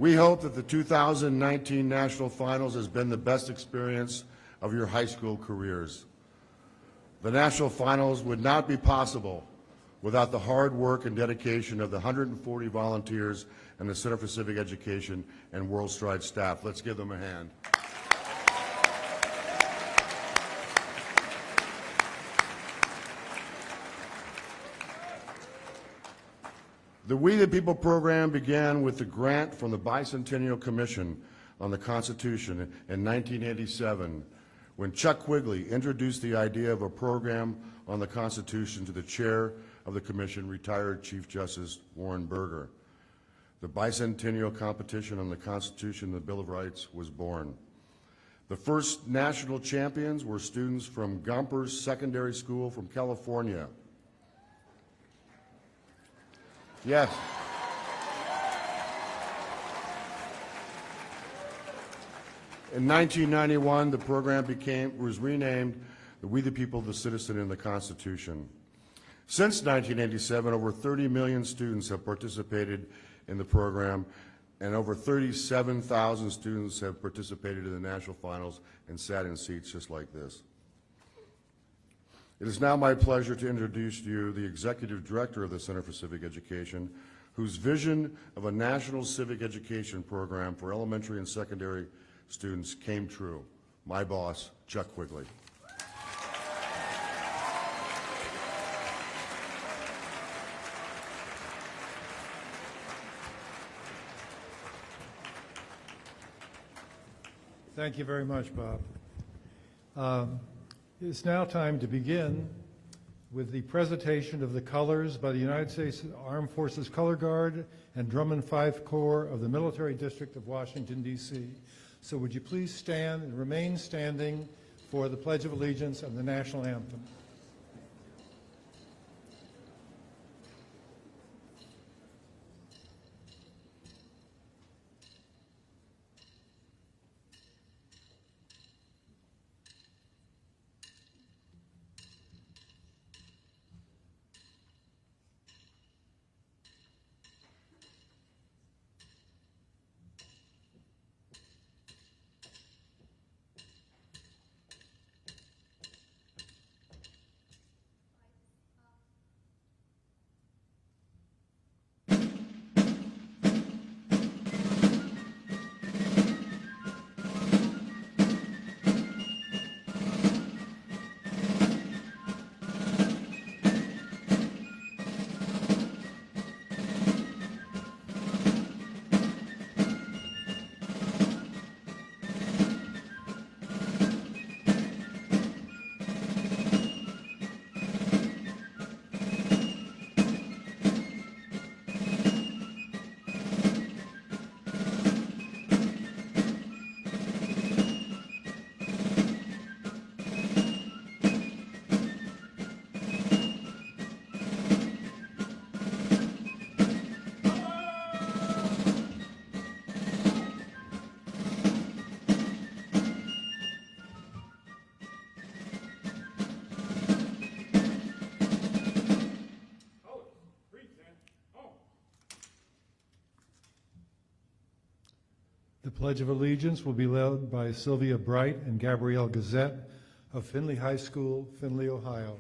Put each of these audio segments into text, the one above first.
We hope that the 2019 National Finals has been the best experience of your high school careers. The National Finals would not be possible without the hard work and dedication of the 140 volunteers and the Center for Civic Education and World Stride staff. Let's give them a hand. The We the People program began with the grant from the Bicentennial Commission on the Constitution in 1987, when Chuck Quigley introduced the idea of a program on the Constitution to the chair of the commission, retired Chief Justice Warren Burger. The Bicentennial Competition on the Constitution and the Bill of Rights was born. The first national champions were students from Gompers Secondary School from California. Yes. In 1991, the program was renamed the We the People, the Citizen, and the Constitution. Since 1987, over 30 million students have participated in the program, and over 37,000 students have participated in the national finals and sat in seats just like this. It is now my pleasure to introduce to you the Executive Director of the Center for Civic Education, whose vision of a national civic education program for elementary and secondary students came true. My boss, Chuck Quigley. Thank you very much, Bob. It's now time to begin with the presentation of the colors by the United States Armed Forces Color Guard and Drum and Fife Corps of the Military District of Washington, D.C. So would you please stand and remain standing for the Pledge of Allegiance and the National Anthem. The Pledge of Allegiance will be led by Sylvia Bright and Gabrielle Gazette of Findlay High School, Findlay, Ohio.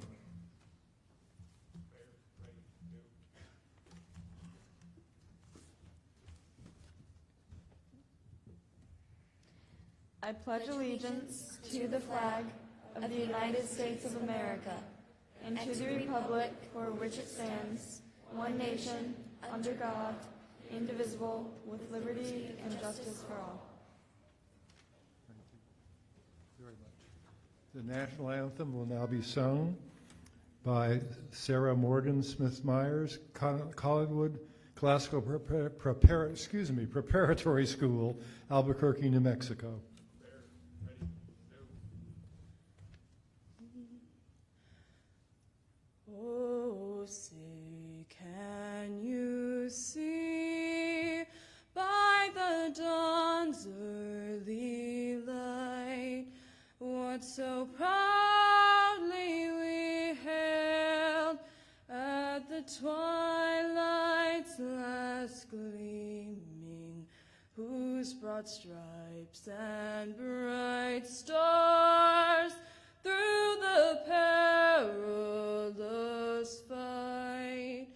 I pledge allegiance to the flag of the United States of America and to the republic for which it stands, one nation, under God, indivisible, with liberty and justice for all. Very much. The national anthem will now be sung by Sarah Morgan Smith-Myers, Collinwood Classical Preparatory School, Albuquerque, New Mexico. Oh, say, can you see by the dawn's early light what so proudly we hailed at the twilight's last gleaming, whose broad stripes and bright stars through the perilous fight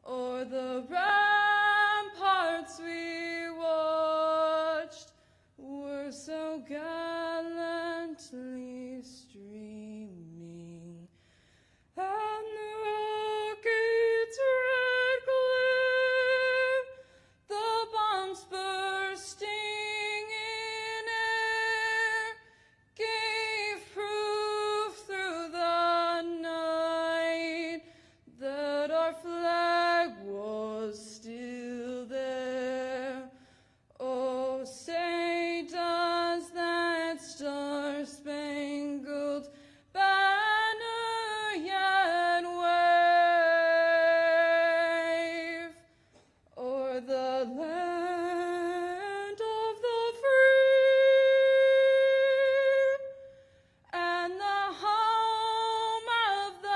o'er the ramparts we watched were so gallantly streaming, and the rocket's red glare, the bombs bursting in air, gave proof through the night that our flag was still there. Oh, say does that star-spangled banner yet wave o'er the land of the free and the home of the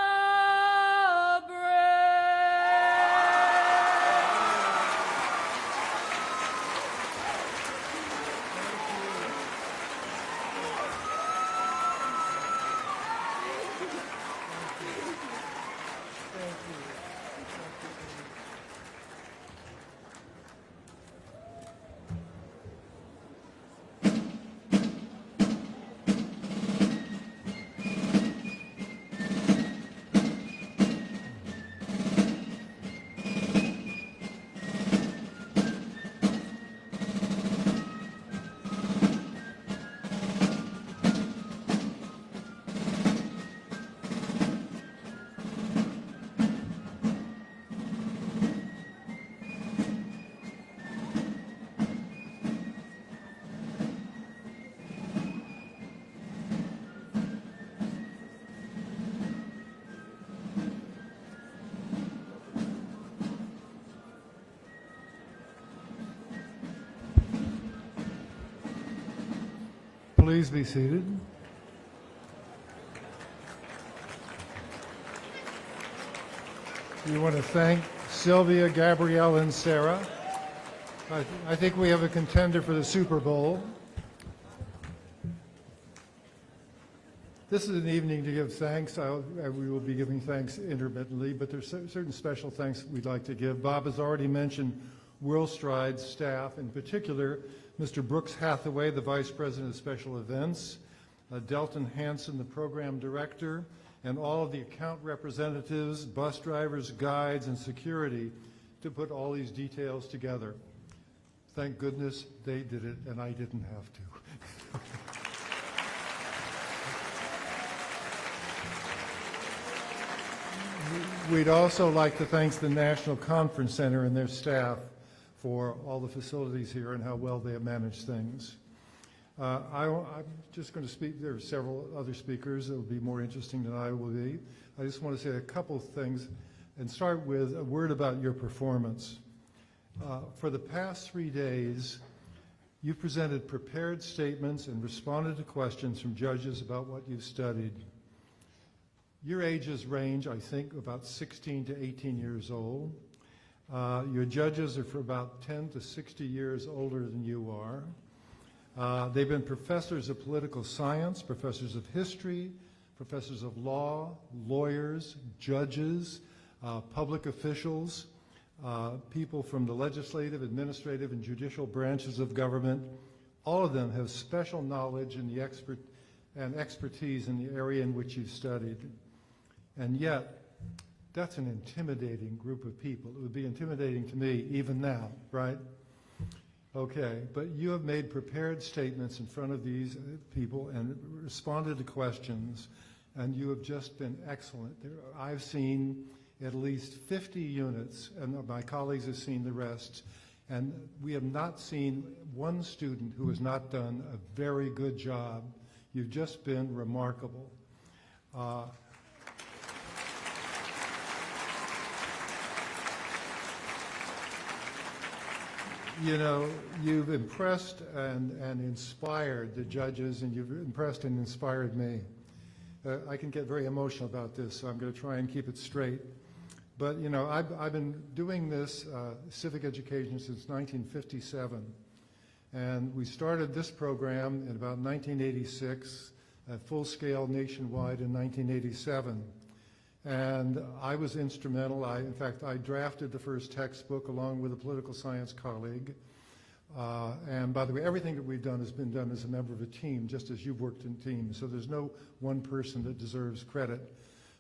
Please be seated. We want to thank Sylvia, Gabrielle, and Sarah. I think we have a contender for the Super Bowl. This is an evening to give thanks. We will be giving thanks intermittently, but there's certain special thanks we'd like to give. Bob has already mentioned WorldStride's staff, in particular, Mr. Brooks Hathaway, the Vice President of Special Events, Delton Hanson, the Program Director, and all of the account representatives, bus drivers, guides, and security to put all these details together. Thank goodness they did it, and I didn't have to. We'd also like to thank the National Conference Center and their staff for all the facilities here and how well they have managed things. I'm just going to speak. There are several other speakers that will be more interesting than I will be. I just want to say a couple of things and start with a word about your performance. For the past 3 days, you presented prepared statements and responded to questions from judges about what you've studied. Your ages range, I think, about 16 to 18 years old. Your judges are for about 10 to 60 years older than you are. They've been professors of political science, professors of history, professors of law, lawyers, judges, public officials, people from the legislative, administrative, and judicial branches of government. All of them have special knowledge and expertise in the area in which you've studied. And yet, that's an intimidating group of people. It would be intimidating to me even now, right? Okay, but you have made prepared statements in front of these people and responded to questions, and you have just been excellent. I've seen at least 50 units, and my colleagues have seen the rest, and we have not seen one student who has not done a very good job. You've just been remarkable. You know, you've impressed and inspired the judges, and you've impressed and inspired me. I can get very emotional about this, so I'm going to try and keep it straight. But, you know, I've been doing this civic education since 1957. And we started this program in about 1986, at full scale nationwide in 1987. And I was instrumental. In fact, I drafted the first textbook along with a political science colleague. And by the way, everything that we've done has been done as a member of a team, just as you've worked in teams. So there's no one person that deserves credit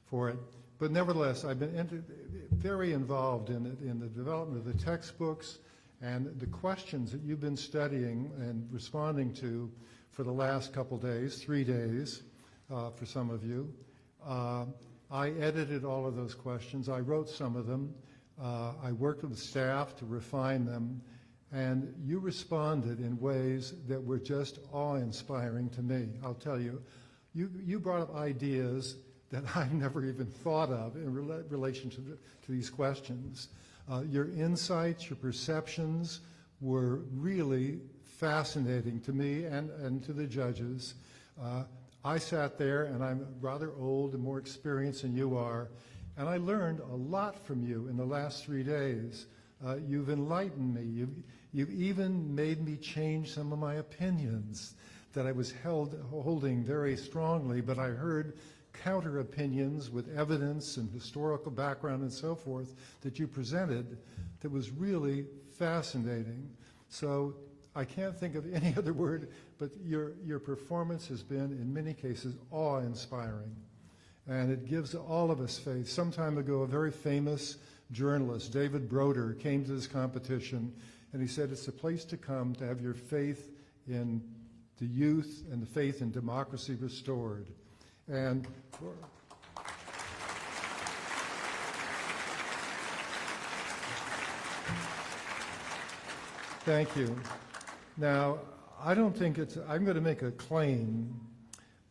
for it. But nevertheless, I've been very involved in the development of the textbooks and the questions that you've been studying and responding to for the last couple days, 3 days for some of you. I edited all of those questions. I wrote some of them. I worked with the staff to refine them. And you responded in ways that were just awe-inspiring to me. I'll tell you, you brought up ideas that I've never even thought of in relation to these questions. Your insights, your perceptions were really fascinating to me and to the judges. I sat there, and I'm rather old and more experienced than you are, and I learned a lot from you in the last 3 days. You've enlightened me. You've even made me change some of my opinions that I was holding very strongly, but I heard counter opinions with evidence and historical background and so forth that you presented that was really fascinating. So I can't think of any other word, but your performance has been, in many cases, awe-inspiring. And it gives all of us faith. Some time ago, a very famous journalist, David Broder, came to this competition, and he said it's a place to come to have your faith in the youth and the faith in democracy restored. And thank you. Now, I don't think I'm going to make a claim.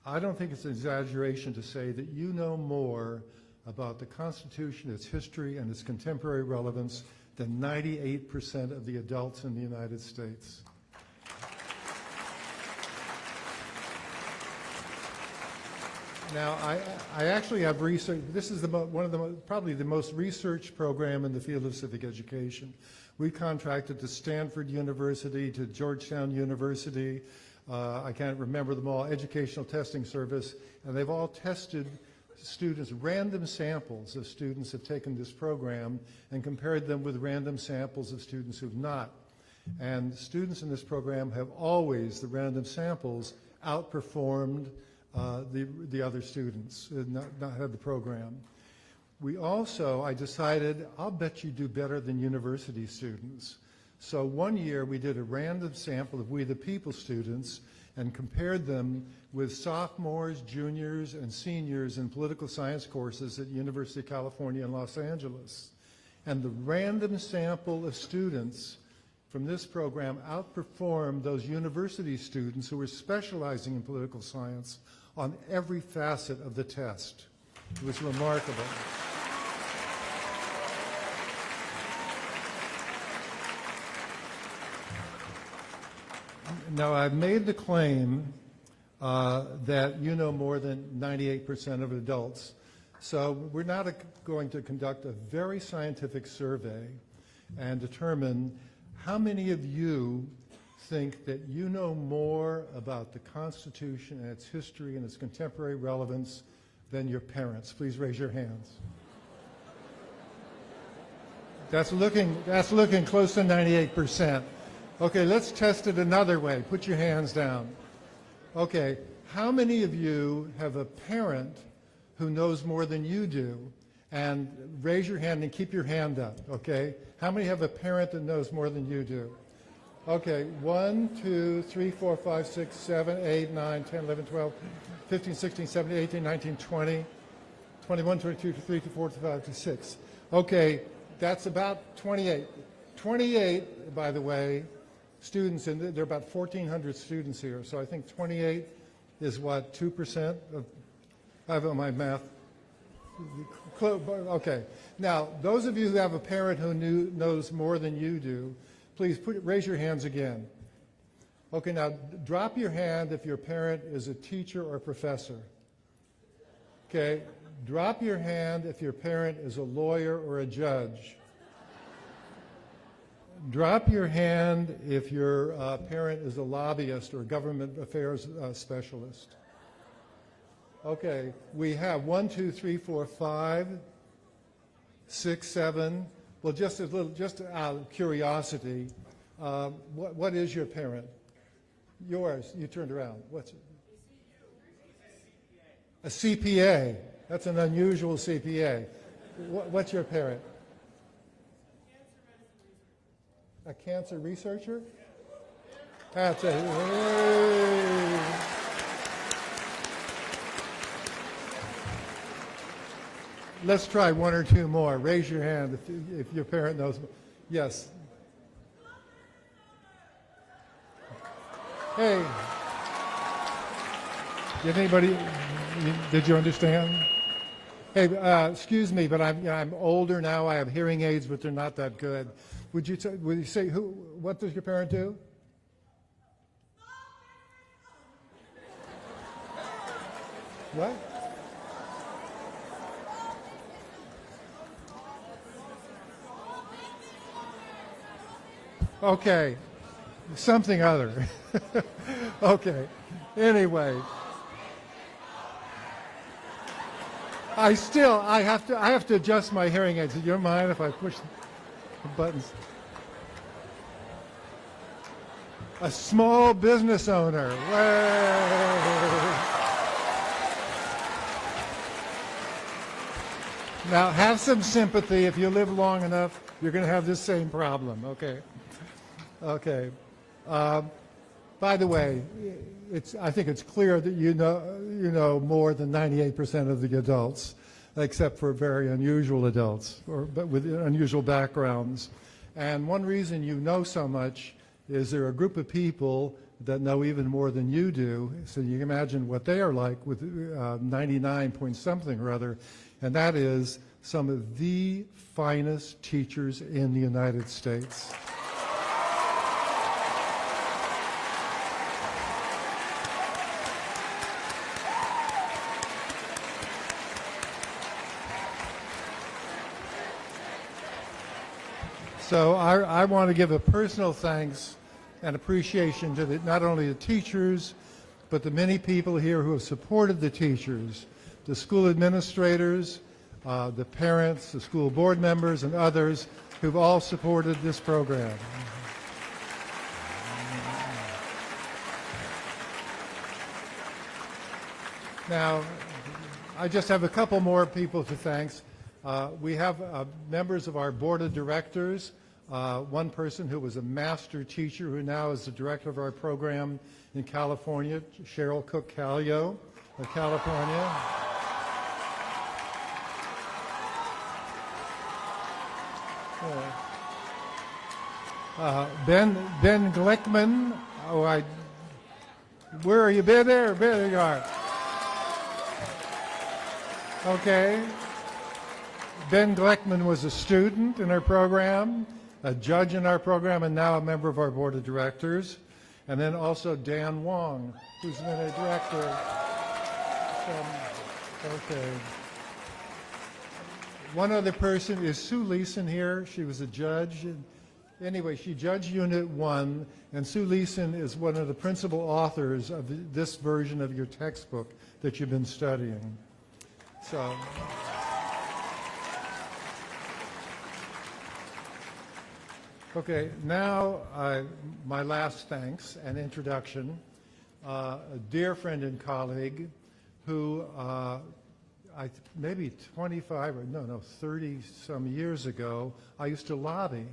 I don't think it's an exaggeration to say that you know more about the Constitution, its history, and its contemporary relevance than 98% of the adults in the United States. Now, I actually have research. This is probably the most researched program in the field of civic education. We contracted to Stanford University, to Georgetown University, I can't remember them all, Educational Testing Service, and they've all tested students, random samples of students have taken this program and compared them with random samples of students who've not. And students in this program have always, the random samples, outperformed the other students, not had the program. We also, I decided, I'll bet you do better than university students. So one year we did a random sample of We the People students and compared them with sophomores, juniors, and seniors in political science courses at University of California in Los Angeles. And the random sample of students from this program outperformed those university students who were specializing in political science on every facet of the test. It was remarkable. Now, I've made the claim that you know more than 98% of adults. So we're now going to conduct a very scientific survey and determine how many of you think that you know more about the Constitution and its history and its contemporary relevance than your parents. Please raise your hands. That's looking close to 98%. Okay, let's test it another way. Put your hands down. Okay, how many of you have a parent who knows more than you do? And raise your hand and keep your hand up, okay? How many have a parent that knows more than you do? Okay, 1, 2, 3, 4, 5, 6, 7, 8, 9, 10, 11, 12, 15, 16, 17, 18, 19, 20, 21, 22, 23, 24, 25, 26. Okay, that's about 28. 28, by the way, students, and there are about 1,400 students here, so I think 28 is what, 2% of, I have my math. Okay, now those of you who have a parent who knows more than you do, please raise your hands again. Okay, now drop your hand if your parent is a teacher or a professor. Okay, drop your hand if your parent is a lawyer or a judge. Drop your hand if your parent is a lobbyist or government affairs specialist. Okay, we have 1, 2, 3, 4, 5, 6, 7. Well, just out of curiosity, what is your parent? Yours. You turned around. What's it? A CPA. That's an unusual CPA. What's your parent? A cancer researcher? That's a. Hey. Let's try one or two more. Raise your hand if your parent knows. Yes. Hey. Did anybody? Did you understand? Hey, excuse me, but I'm older now. I have hearing aids, but they're not that good. Would you say what does your parent do? What? Okay, something other. Okay. Anyway, I have to adjust my hearing aids. Do you mind if I push the buttons? A small business owner. Way. Now, have some sympathy. If you live long enough, you're going to have this same problem. Okay. Okay. By the way, I think it's clear that you know more than 98% of the adults, except for very unusual adults, but with unusual backgrounds. And one reason you know so much is there are a group of people that know even more than you do. So you can imagine what they are like with 99 point something or other, and that is some of the finest teachers in the United States. So I want to give a personal thanks and appreciation to not only the teachers, but the many people here who have supported the teachers, the school administrators, the parents, the school board members, and others who've all supported this program. Now, I just have a couple more people to thank. We have members of our board of directors. One person who was a master teacher who now is the director of our program in California, Cheryl Cook-Callio of California. Ben Glickman. Where are you? Ben there? There you are. Okay. Ben Glickman was a student in our program, a judge in our program, and now a member of our board of directors. And then also Dan Wong, who's been a director. Okay. One other person is Sue Leeson here. She was a judge. Anyway, she judged Unit 1, and Sue Leeson is one of the principal authors of this version of your textbook that you've been studying. So. Okay, now my last thanks and introduction. A dear friend and colleague who maybe 25 or 30 some years ago, I used to lobby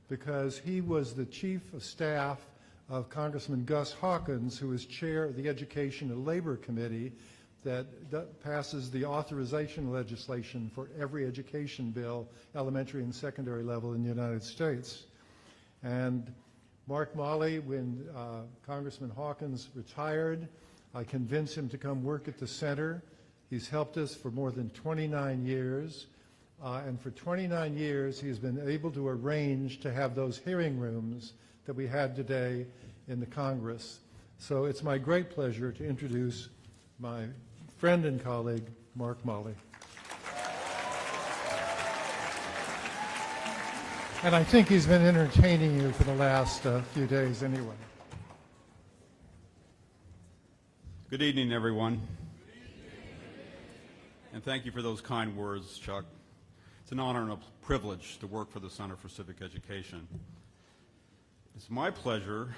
because he was the chief of staff of Congressman Gus Hawkins, who is chair of the Education and Labor Committee that passes the authorization legislation for every education bill, elementary and secondary level in the United States. And Mark Molley, when Congressman Hawkins retired, I convinced him to come work at the center. He's helped us for more than 29 years. And for 29 years, he's been able to arrange to have those hearing rooms that we had today in the Congress. So it's my great pleasure to introduce my friend and colleague, Mark Molley. And I think he's been entertaining you for the last few days anyway. Good evening, everyone. And thank you for those kind words, Chuck. It's an honor and a privilege to work for the Center for Civic Education. It's my pleasure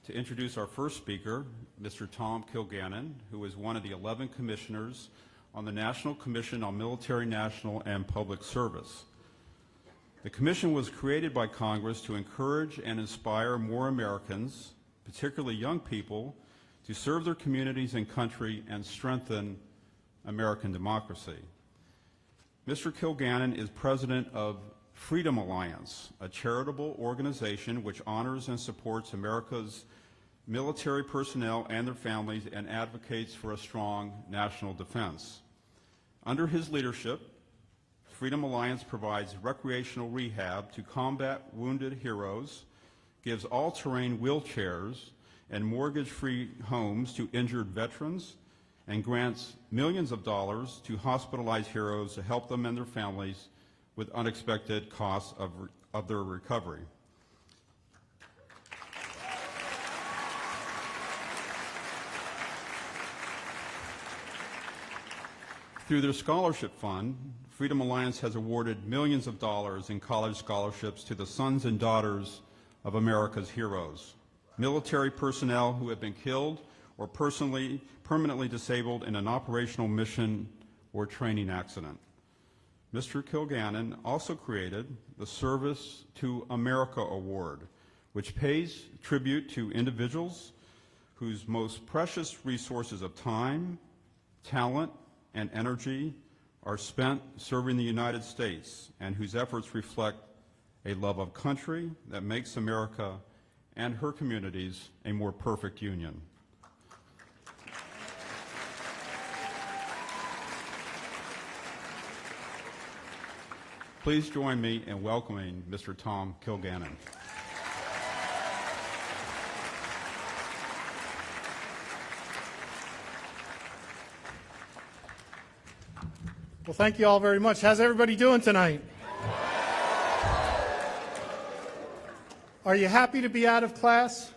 to introduce our first speaker, Mr. Tom Kilgannon, who is one of the 11 commissioners on the National Commission on Military, National, and Public Service. The commission was created by Congress to encourage and inspire more Americans, particularly young people, to serve their communities and country and strengthen American democracy. Mr. Kilgannon is president of Freedom Alliance, a charitable organization which honors and supports America's military personnel and their families and advocates for a strong national defense. Under his leadership, Freedom Alliance provides recreational rehab to combat wounded heroes, gives all-terrain wheelchairs and mortgage-free homes to injured veterans, and grants millions of dollars to hospitalized heroes to help them and their families with unexpected costs of their recovery. Through their scholarship fund, Freedom Alliance has awarded millions of dollars in college scholarships to the sons and daughters of America's heroes, military personnel who have been killed or permanently disabled in an operational mission or training accident. Mr. Kilgannon also created the Service to America Award, which pays tribute to individuals whose most precious resources of time, talent, and energy are spent serving the United States and whose efforts reflect a love of country that makes America and her communities a more perfect union. Please join me in welcoming Mr. Tom Kilgannon. Well, thank you all very much. How's everybody doing tonight? Are you happy to be out of class?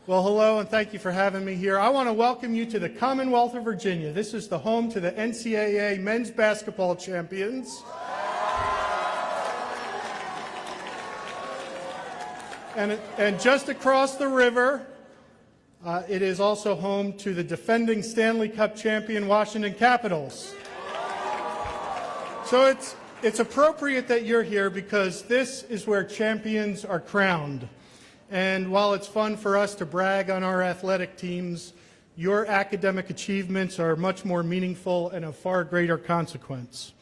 Well, hello, and thank you for having me here. I want to welcome you to the Commonwealth of Virginia. This is the home to the NCAA men's basketball champions. And just across the river, it is also home to the defending Stanley Cup champion Washington Capitals. So it's appropriate that you're here because this is where champions are crowned. And while it's fun for us to brag on our athletic teams, your academic achievements are much more meaningful and of far greater consequence.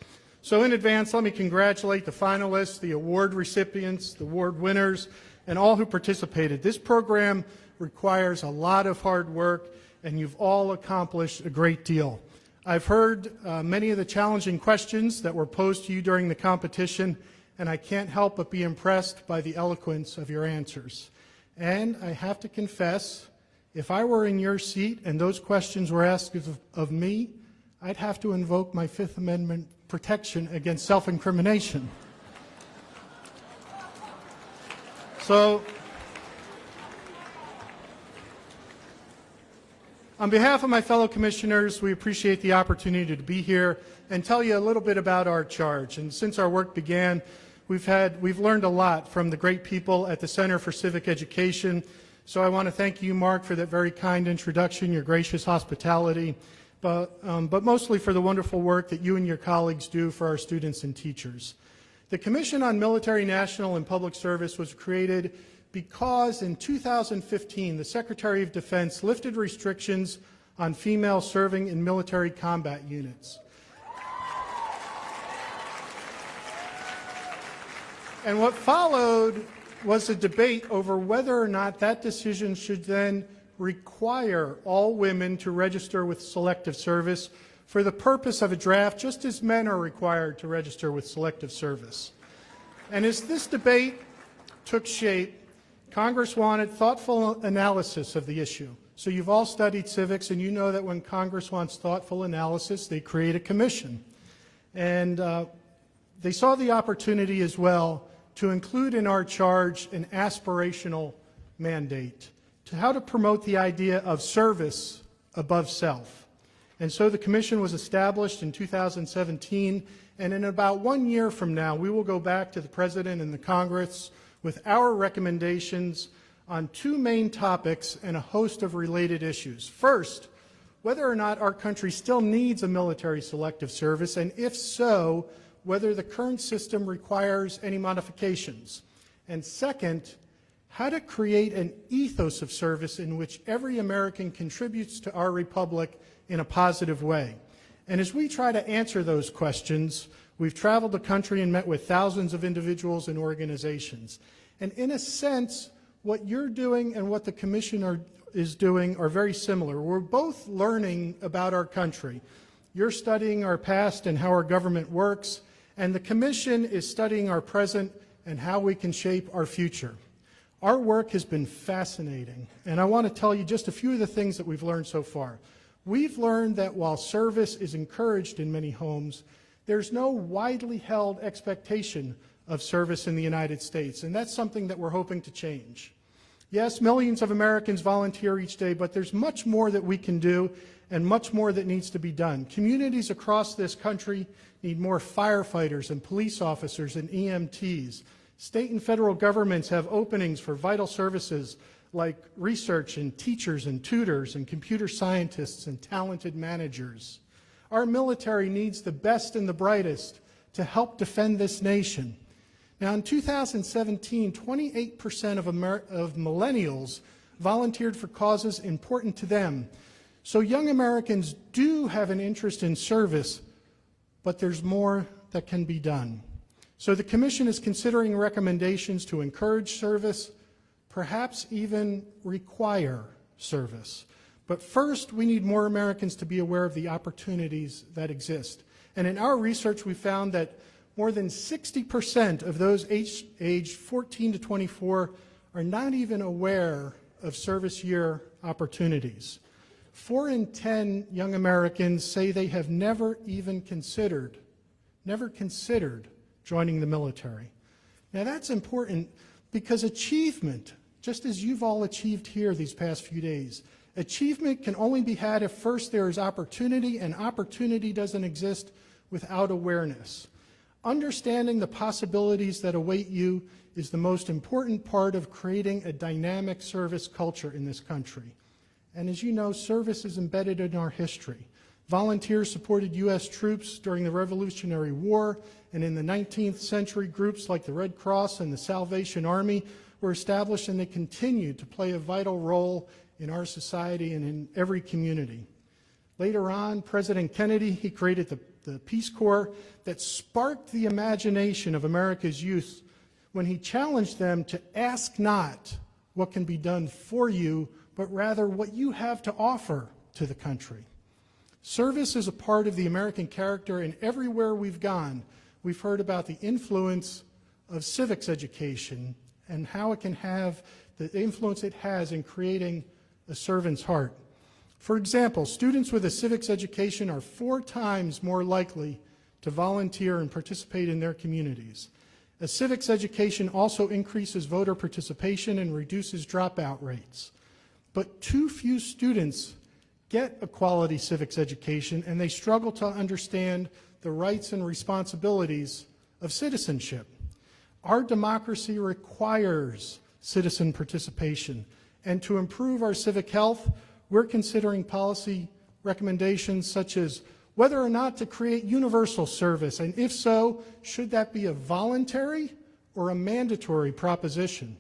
So in advance, let me congratulate the finalists, the award recipients, the award winners, and all who participated. This program requires a lot of hard work, and you've all accomplished a great deal. I've heard many of the challenging questions that were posed to you during the competition, and I can't help but be impressed by the eloquence of your answers. And I have to confess, if I were in your seat and those questions were asked of me, I'd have to invoke my Fifth Amendment protection against self-incrimination. So, on behalf of my fellow commissioners, we appreciate the opportunity to be here and tell you a little bit about our charge. And since our work began, we've learned a lot from the great people at the Center for Civic Education. So I want to thank you, Mark, for that very kind introduction, your gracious hospitality, but mostly for the wonderful work that you and your colleagues do for our students and teachers. The Commission on Military, National, and Public Service was created because in 2015, the Secretary of Defense lifted restrictions on female serving in military combat units. And what followed was a debate over whether or not that decision should then require all women to register with selective service for the purpose of a draft, just as men are required to register with selective service. And as this debate took shape, Congress wanted thoughtful analysis of the issue. So you've all studied civics, and you know that when Congress wants thoughtful analysis, they create a commission. And they saw the opportunity as well to include in our charge an aspirational mandate to how to promote the idea of service above self. And so the commission was established in 2017, and in about 1 year from now, we will go back to the President and the Congress with our recommendations on 2 main topics and a host of related issues. First, whether or not our country still needs a military selective service, and if so, whether the current system requires any modifications. And second, how to create an ethos of service in which every American contributes to our republic in a positive way. And as we try to answer those questions, we've traveled the country and met with thousands of individuals and organizations. And in a sense, what you're doing and what the Commission is doing are very similar. We're both learning about our country. You're studying our past and how our government works, and the Commission is studying our present and how we can shape our future. Our work has been fascinating, and I want to tell you just a few of the things that we've learned so far. We've learned that while service is encouraged in many homes, there's no widely held expectation of service in the United States, and that's something that we're hoping to change. Yes, millions of Americans volunteer each day, but there's much more that we can do and much more that needs to be done. Communities across this country need more firefighters and police officers and EMTs. State and federal governments have openings for vital services like research and teachers and tutors and computer scientists and talented managers. Our military needs the best and the brightest to help defend this nation. Now, in 2017, 28% of millennials volunteered for causes important to them. So young Americans do have an interest in service, but there's more that can be done. So the Commission is considering recommendations to encourage service, perhaps even require service. But first, we need more Americans to be aware of the opportunities that exist. And in our research, we found that more than 60% of those aged 14 to 24 are not even aware of service year opportunities. 4 in 10 young Americans say they have never considered joining the military. Now that's important because achievement, just as you've all achieved here these past few days, achievement can only be had if first there is opportunity, and opportunity doesn't exist without awareness. Understanding the possibilities that await you is the most important part of creating a dynamic service culture in this country. And as you know, service is embedded in our history. Volunteers supported U.S. troops during the Revolutionary War, and in the 19th century, groups like the Red Cross and the Salvation Army were established, and they continued to play a vital role in our society and in every community. Later on, President Kennedy, he created the Peace Corps that sparked the imagination of America's youth when he challenged them to ask not what can be done for you, but rather what you have to offer to the country. Service is a part of the American character, and everywhere we've gone, we've heard about the influence of civics education and how it can have the influence it has in creating a servant's heart. For example, students with a civics education are 4 times more likely to volunteer and participate in their communities. A civics education also increases voter participation and reduces dropout rates. But too few students get a quality civics education, and they struggle to understand the rights and responsibilities of citizenship. Our democracy requires citizen participation, and to improve our civic health, we're considering policy recommendations such as whether or not to create universal service, and if so, should that be a voluntary or a mandatory proposition?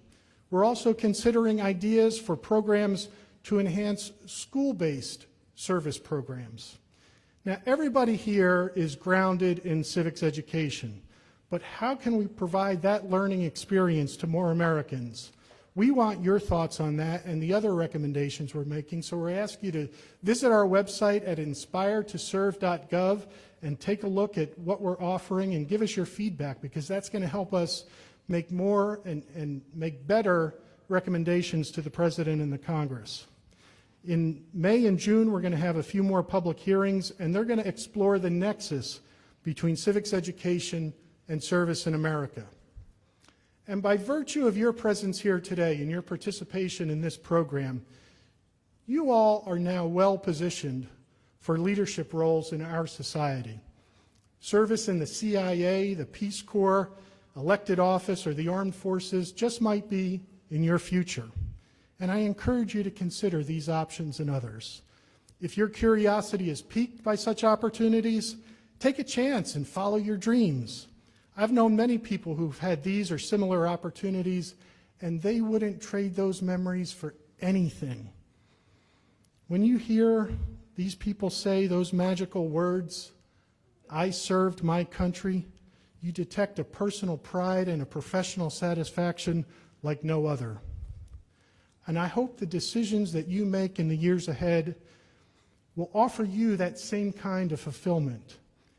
We're also considering ideas for programs to enhance school-based service programs. Now, everybody here is grounded in civics education, but how can we provide that learning experience to more Americans? We want your thoughts on that and the other recommendations we're making, so we're asking you to visit our website at inspiretoserve.gov and take a look at what we're offering and give us your feedback, because that's going to help us make more and make better recommendations to the President and the Congress. In May and June, we're going to have a few more public hearings, and they're going to explore the nexus between civics education and service in America. And by virtue of your presence here today and your participation in this program, you all are now well positioned for leadership roles in our society. Service in the CIA, the Peace Corps, elected office, or the armed forces just might be in your future. And I encourage you to consider these options and others. If your curiosity is piqued by such opportunities, take a chance and follow your dreams. I've known many people who've had these or similar opportunities, and they wouldn't trade those memories for anything. When you hear these people say those magical words, "I served my country," you detect a personal pride and a professional satisfaction like no other. And I hope the decisions that you make in the years ahead will offer you that same kind of fulfillment.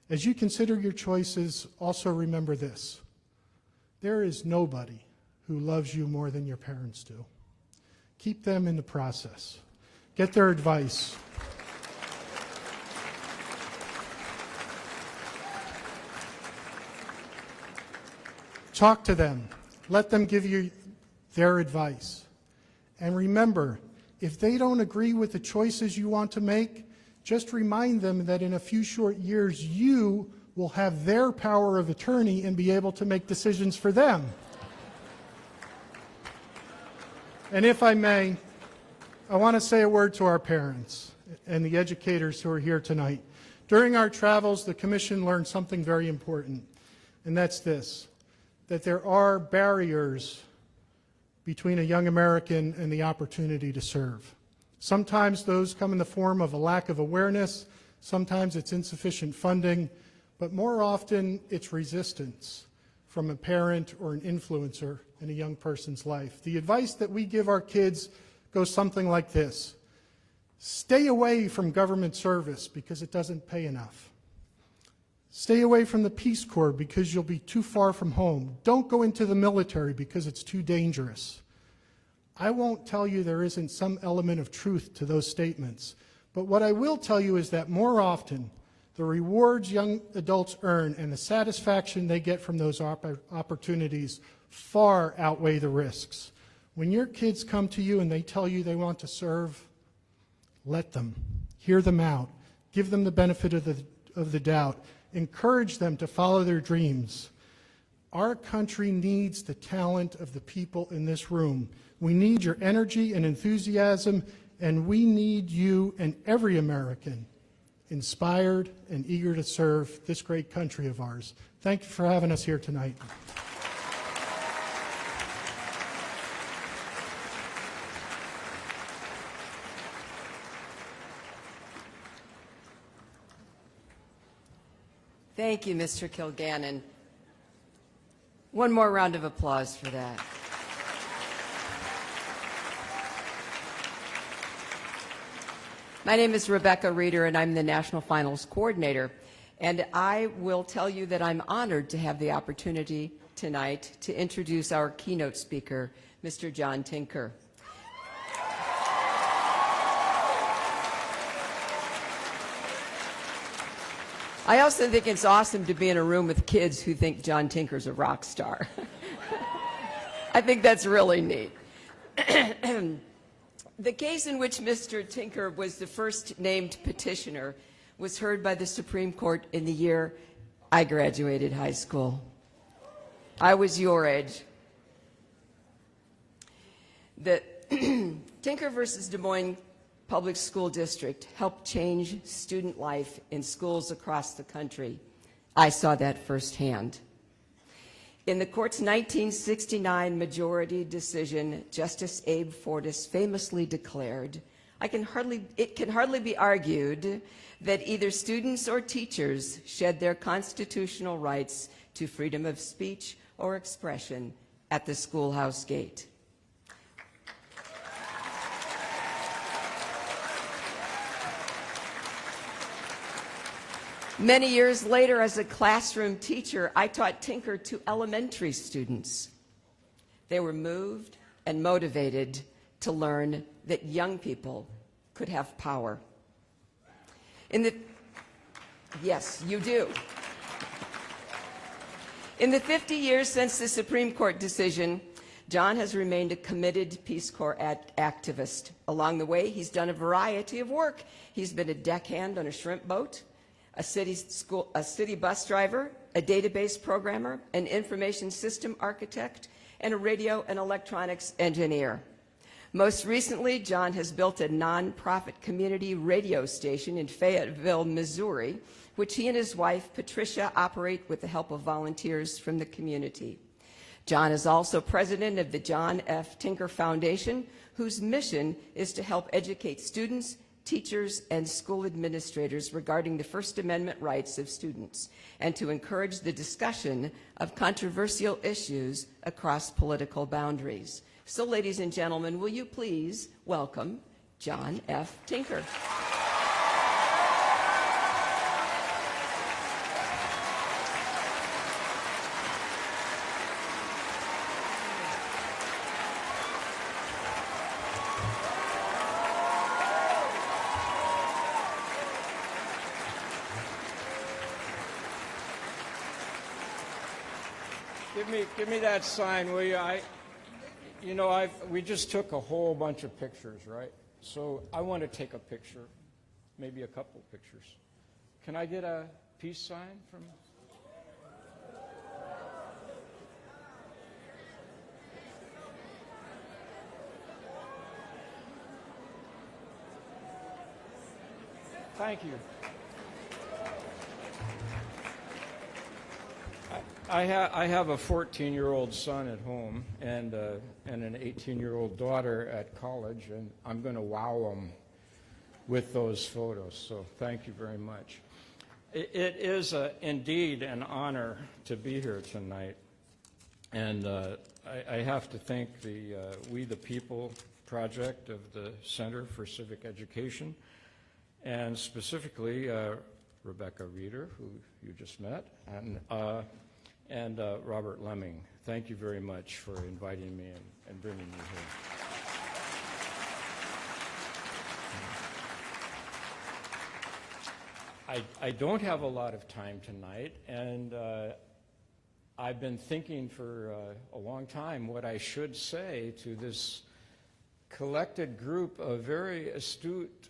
As you consider your choices, also remember this: there is nobody who loves you more than your parents do. Keep them in the process. Get their advice. Talk to them. Let them give you their advice. And remember, if they don't agree with the choices you want to make, just remind them that in a few short years, you will have their power of attorney and be able to make decisions for them. And if I may, I want to say a word to our parents and the educators who are here tonight. During our travels, the Commission learned something very important, and that's this: that there are barriers between a young American and the opportunity to serve. Sometimes those come in the form of a lack of awareness, sometimes it's insufficient funding, but more often it's resistance from a parent or an influencer in a young person's life. The advice that we give our kids goes something like this: stay away from government service because it doesn't pay enough. Stay away from the Peace Corps because you'll be too far from home. Don't go into the military because it's too dangerous. I won't tell you there isn't some element of truth to those statements, but what I will tell you is that more often, the rewards young adults earn and the satisfaction they get from those opportunities far outweigh the risks. When your kids come to you and they tell you they want to serve, let them. Hear them out. Give them the benefit of the doubt. Encourage them to follow their dreams. Our country needs the talent of the people in this room. We need your energy and enthusiasm, and we need you and every American inspired and eager to serve this great country of ours. Thank you for having us here tonight. Thank you, Mr. Kilgannon. One more round of applause for that. My name is Rebecca Reeder, and I'm the National Finals Coordinator. And I will tell you that I'm honored to have the opportunity tonight to introduce our keynote speaker, Mr. John Tinker. I also think it's awesome to be in a room with kids who think John Tinker's a rock star. I think that's really neat. The case in which Mr. Tinker was the first named petitioner was heard by the Supreme Court in the year I graduated high school. I was your age. The Tinker versus Des Moines Public School District helped change student life in schools across the country. I saw that firsthand. In the court's 1969 majority decision, Justice Abe Fortas famously declared, it can hardly be argued that either students or teachers shed their constitutional rights to freedom of speech or expression at the schoolhouse gate. Many years later, as a classroom teacher, I taught Tinker to elementary students. They were moved and motivated to learn that young people could have power. Yes, you do. In the 50 years since the Supreme Court decision, John has remained a committed Peace Corps activist. Along the way, he's done a variety of work. He's been a deckhand on a shrimp boat, a city bus driver, a database programmer, an information system architect, and a radio and electronics engineer. Most recently, John has built a nonprofit community radio station in Fayetteville, Missouri, which he and his wife, Patricia, operate with the help of volunteers from the community. John is also president of the John F. Tinker Foundation, whose mission is to help educate students, teachers, and school administrators regarding the First Amendment rights of students, and to encourage the discussion of controversial issues across political boundaries. So, ladies and gentlemen, will you please welcome John F. Tinker. Give me that sign, will you? We just took a whole bunch of pictures, right? So I want to take a picture, maybe a couple pictures. Can I get a peace sign from? Thank you. I have a 14-year-old son at home and an 18-year-old daughter at college, and I'm going to wow them with those photos, so thank you very much. It is indeed an honor to be here tonight, and I have to thank the We the People project of the Center for Civic Education, and specifically Rebecca Reeder, who you just met, and Robert Lemming. Thank you very much for inviting me and bringing me here. I don't have a lot of time tonight, and I've been thinking for a long time what I should say to this collected group of very astute,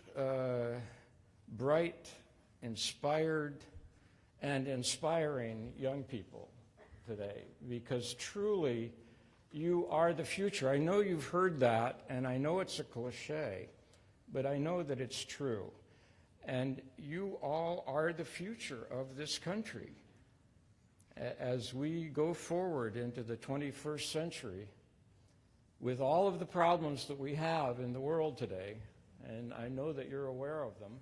bright, inspired, and inspiring young people today, because truly you are the future. I know you've heard that, and I know it's a cliche, but I know that it's true. And you all are the future of this country. As we go forward into the 21st century, with all of the problems that we have in the world today, and I know that you're aware of them,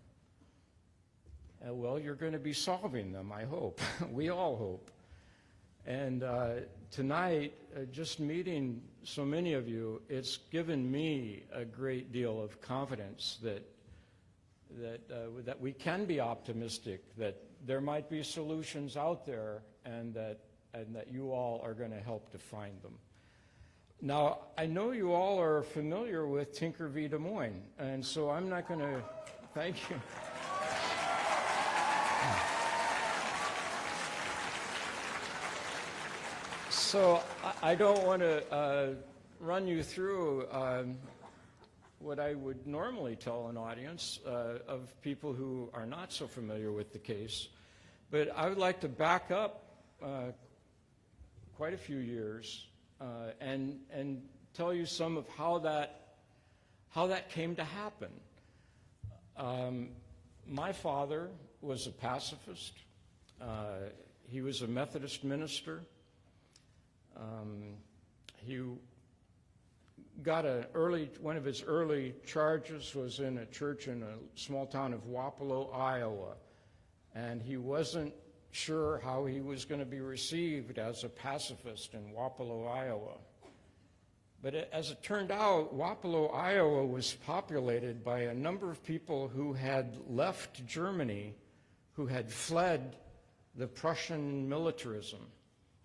well, you're going to be solving them, I hope. We all hope. And tonight, just meeting so many of you, it's given me a great deal of confidence that we can be optimistic, that there might be solutions out there, and that you all are going to help to find them. Now, I know you all are familiar with Tinker v. Des Moines, and so I'm not going to, thank you. So I don't want to run you through what I would normally tell an audience of people who are not so familiar with the case, but I would like to back up quite a few years and tell you some of how that came to happen. My father was a pacifist. He was a Methodist minister. He got one of his early charges was in a church in a small town of Wapello, Iowa, and he wasn't sure how he was going to be received as a pacifist in Wapello, Iowa. But as it turned out, Wapello, Iowa was populated by a number of people who had left Germany, who had fled the Prussian militarism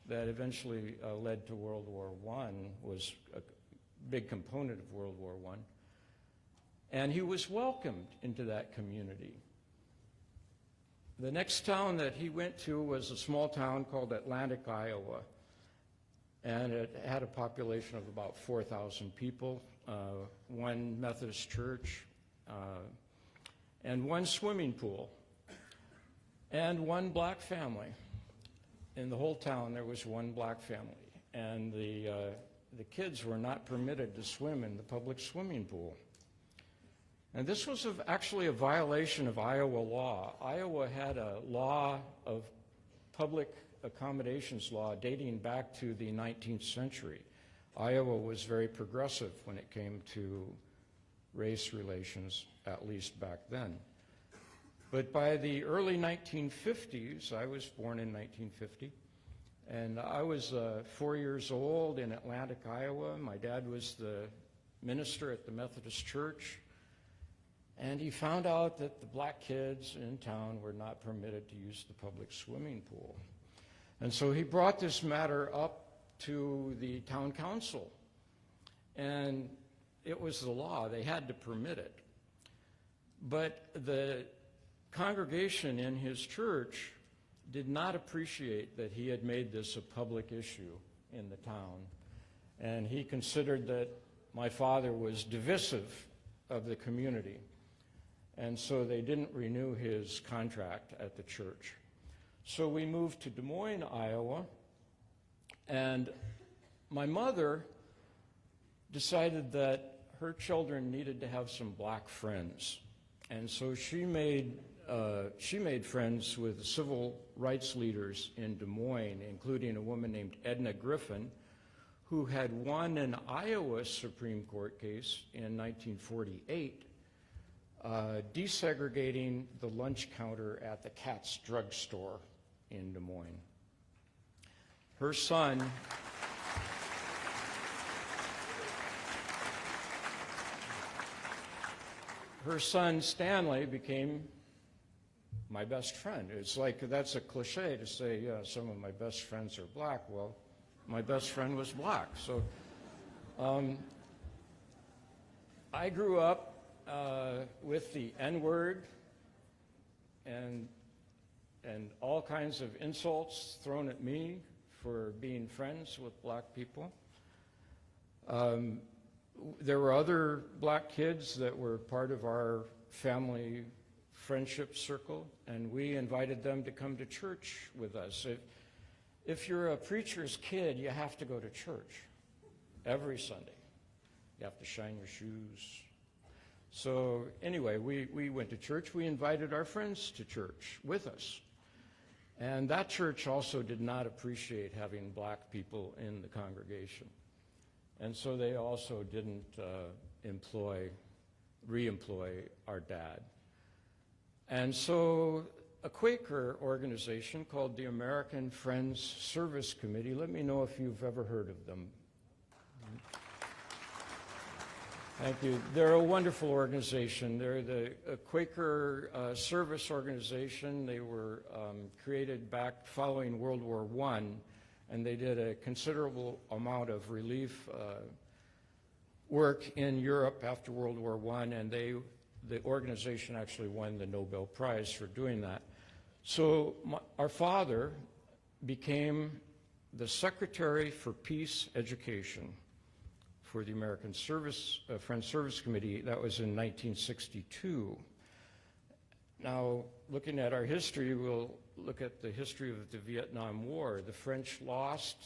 that eventually led to World War I, was a big component of World War I. And he was welcomed into that community. The next town that he went to was a small town called Atlantic, Iowa, and it had a population of about 4,000 people, one Methodist church, and one swimming pool, and one black family. In the whole town, there was one black family, and the kids were not permitted to swim in the public swimming pool. And this was actually a violation of Iowa law. Iowa had a law of public accommodations law dating back to the 19th century. Iowa was very progressive when it came to race relations, at least back then. But by the early 1950s, I was born in 1950, and I was 4 years old in Atlantic, Iowa. My dad was the minister at the Methodist Church, and he found out that the black kids in town were not permitted to use the public swimming pool. And so he brought this matter up to the town council, and it was the law. They had to permit it. But the congregation in his church did not appreciate that he had made this a public issue in the town, and he considered that my father was divisive of the community, and so they didn't renew his contract at the church. So we moved to Des Moines, Iowa, and my mother decided that her children needed to have some black friends, and so she made friends with civil rights leaders in Des Moines, including a woman named Edna Griffin, who had won an Iowa Supreme Court case in 1948, desegregating the lunch counter at the Katz drugstore in Des Moines. Her son Stanley became my best friend. It's like, that's a cliche to say, yeah, some of my best friends are black. Well, my best friend was black. So I grew up with the N-word and all kinds of insults thrown at me for being friends with black people. There were other black kids that were part of our family friendship circle, and we invited them to come to church with us. If you're a preacher's kid, you have to go to church every Sunday. You have to shine your shoes. So anyway, we went to church. We invited our friends to church with us. And that church also did not appreciate having black people in the congregation. And so they also didn't re-employ our dad. And so a Quaker organization called the American Friends Service Committee, let me know if you've ever heard of them. Thank you. They're a wonderful organization. They're a Quaker service organization. They were created back following World War I, and they did a considerable amount of relief work in Europe after World War I, and the organization actually won the Nobel Prize for doing that. So our father became the Secretary for Peace Education for the American Friends Service Committee. That was in 1962. Now, looking at our history, we'll look at the history of the Vietnam War. The French lost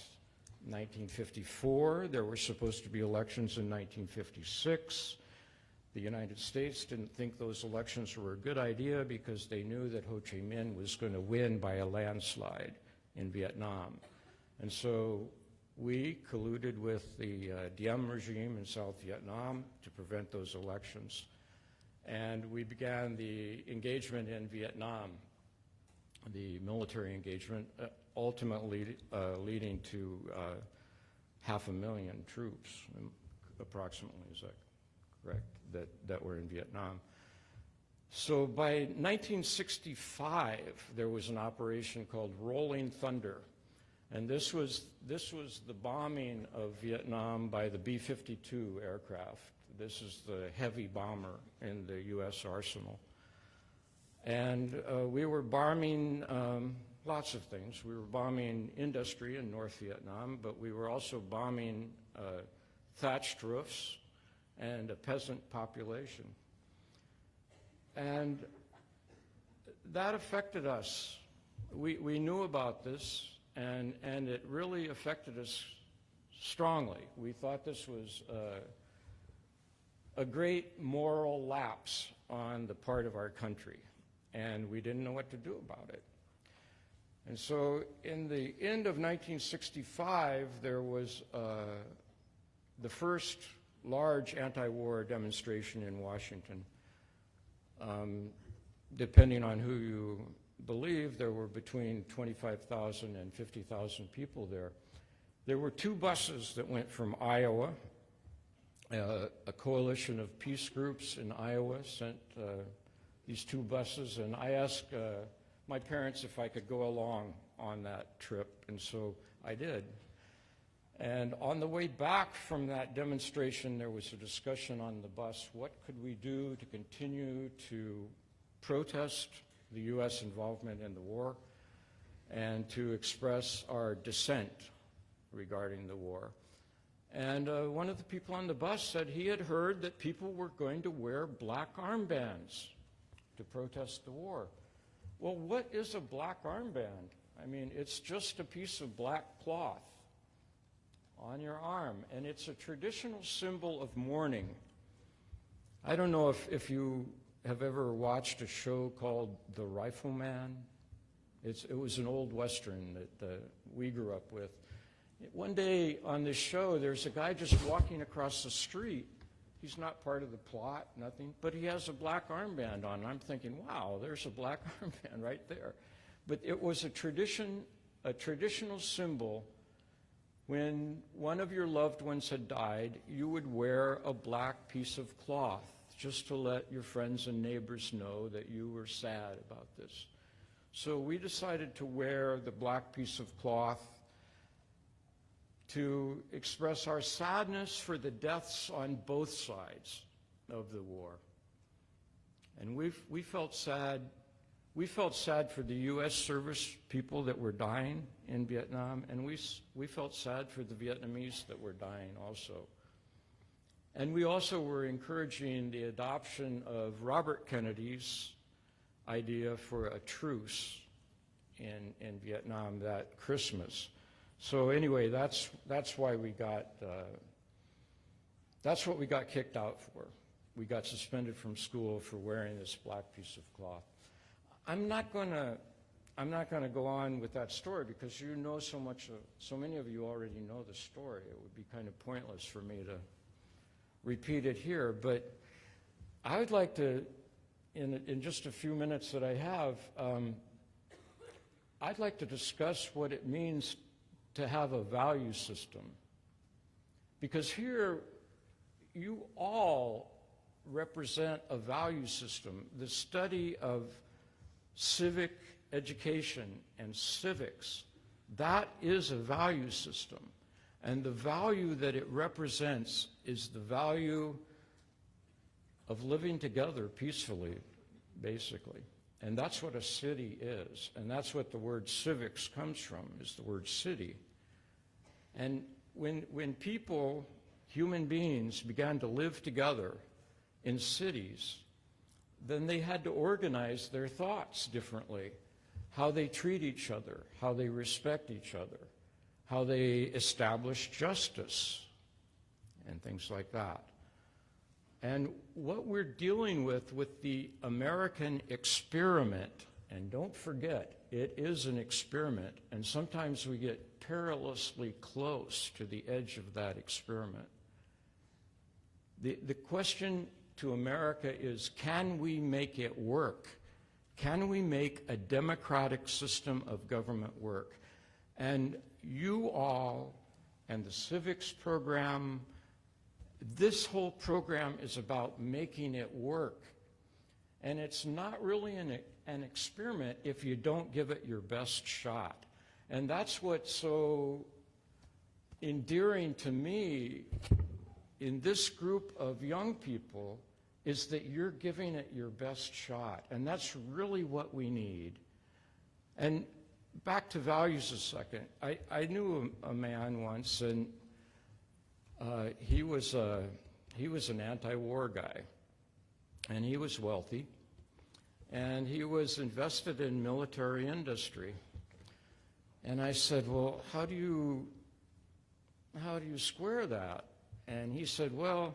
in 1954. There were supposed to be elections in 1956. The United States didn't think those elections were a good idea because they knew that Ho Chi Minh was going to win by a landslide in Vietnam. And so we colluded with the Diem regime in South Vietnam to prevent those elections. And we began the engagement in Vietnam, the military engagement, ultimately leading to 500,000 troops, approximately, is that correct, that were in Vietnam. So by 1965, there was an operation called Rolling Thunder. And this was the bombing of Vietnam by the B-52 aircraft. This is the heavy bomber in the U.S. arsenal. And we were bombing lots of things. We were bombing industry in North Vietnam, but we were also bombing thatched roofs and a peasant population. And that affected us. We knew about this, and it really affected us strongly. We thought this was a great moral lapse on the part of our country, and we didn't know what to do about it. And so in the end of 1965, there was the first large anti-war demonstration in Washington. Depending on who you believe, there were between 25,000 and 50,000 people there. There were two buses that went from Iowa. A coalition of peace groups in Iowa sent these two buses, and I asked my parents if I could go along on that trip, and so I did. And on the way back from that demonstration, there was a discussion on the bus, what could we do to continue to protest the U.S. involvement in the war and to express our dissent regarding the war. And one of the people on the bus said he had heard that people were going to wear black armbands to protest the war. Well, what is a black armband? I mean, it's just a piece of black cloth on your arm, and it's a traditional symbol of mourning. I don't know if you have ever watched a show called The Rifleman. It was an old Western that we grew up with. One day on this show, there's a guy just walking across the street. He's not part of the plot, nothing, but he has a black armband on. I'm thinking, wow, there's a black armband right there. But it was a traditional symbol. When one of your loved ones had died, you would wear a black piece of cloth just to let your friends and neighbors know that you were sad about this. So we decided to wear the black piece of cloth to express our sadness for the deaths on both sides of the war. And we felt sad. We felt sad for the U.S. service people that were dying in Vietnam, and we felt sad for the Vietnamese that were dying also. And we also were encouraging the adoption of Robert Kennedy's idea for a truce in Vietnam that Christmas. So anyway, that's why we got that's what we got kicked out for. We got suspended from school for wearing this black piece of cloth. I'm not going to go on with that story because you know so many of you already know the story. It would be kind of pointless for me to repeat it here. But I would like to, in just a few minutes that I have, I'd like to discuss what it means to have a value system. Because here, you all represent a value system. The study of civic education and civics, that is a value system. And the value that it represents is the value of living together peacefully, basically. And that's what a city is. And that's what the word civics comes from, is the word city. And when people, human beings, began to live together in cities, then they had to organize their thoughts differently, how they treat each other, how they respect each other, how they establish justice, and things like that. And what we're dealing with the American experiment, and don't forget, it is an experiment, and sometimes we get perilously close to the edge of that experiment. The question to America is, can we make it work? Can we make a democratic system of government work? And you all, and the civics program, this whole program is about making it work. And it's not really an experiment if you don't give it your best shot. And that's what's so endearing to me in this group of young people, is that you're giving it your best shot, and that's really what we need. And back to values a second. I knew a man once, and he was an anti-war guy, and he was wealthy, and he was invested in military industry. And I said, well, how do you square that? And he said, well,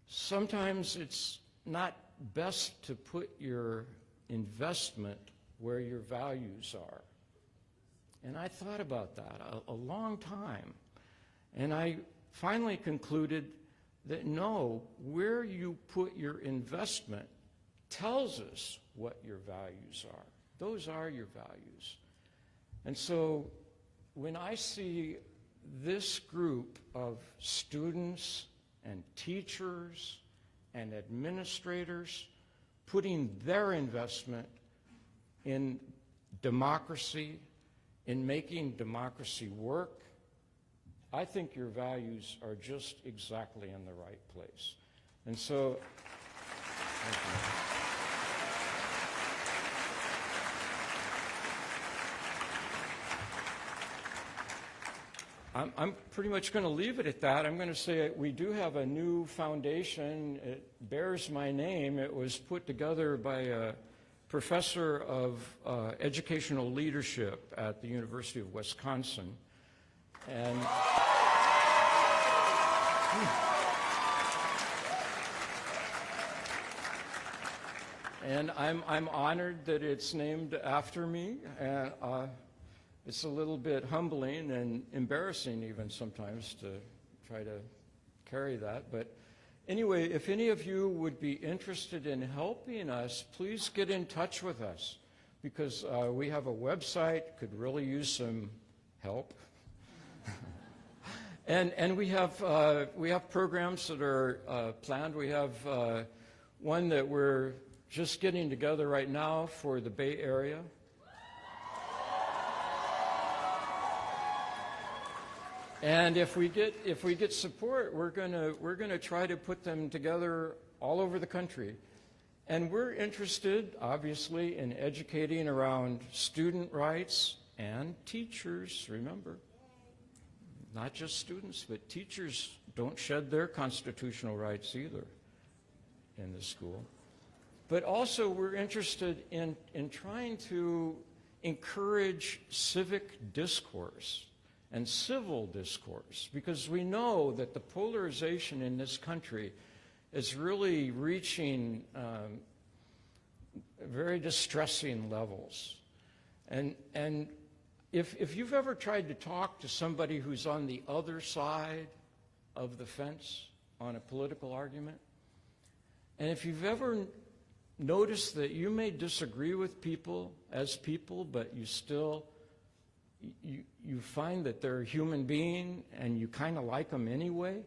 sometimes it's not best to put your investment where your values are. And I thought about that a long time. And I finally concluded that no, where you put your investment tells us what your values are. Those are your values. And so when I see this group of students and teachers and administrators putting their investment in democracy, in making democracy work, I think your values are just exactly in the right place. And so, thank you. I'm pretty much going to leave it at that. I'm going to say we do have a new foundation. It bears my name. It was put together by a professor of educational leadership at the University of Wisconsin. And I'm honored that it's named after me. And it's a little bit humbling and embarrassing even sometimes to try to carry that. But anyway, if any of you would be interested in helping us, please get in touch with us, because we have a website, could really use some help. and we have programs that are planned. We have one that we're just getting together right now for the Bay Area. And if we get support, we're gonna try to put them together all over the country. And we're interested, obviously, in educating around student rights and teachers. Remember, not just students, but teachers don't shed their constitutional rights either in the school. But also, we're interested in trying to encourage civic discourse and civil discourse, because we know that the polarization in this country is really reaching very distressing levels. And if you've ever tried to talk to somebody who's on the other side of the fence on a political argument, and if you've ever noticed that you may disagree with people as people, but you still you find that they're a human being and you kind of like them anyway.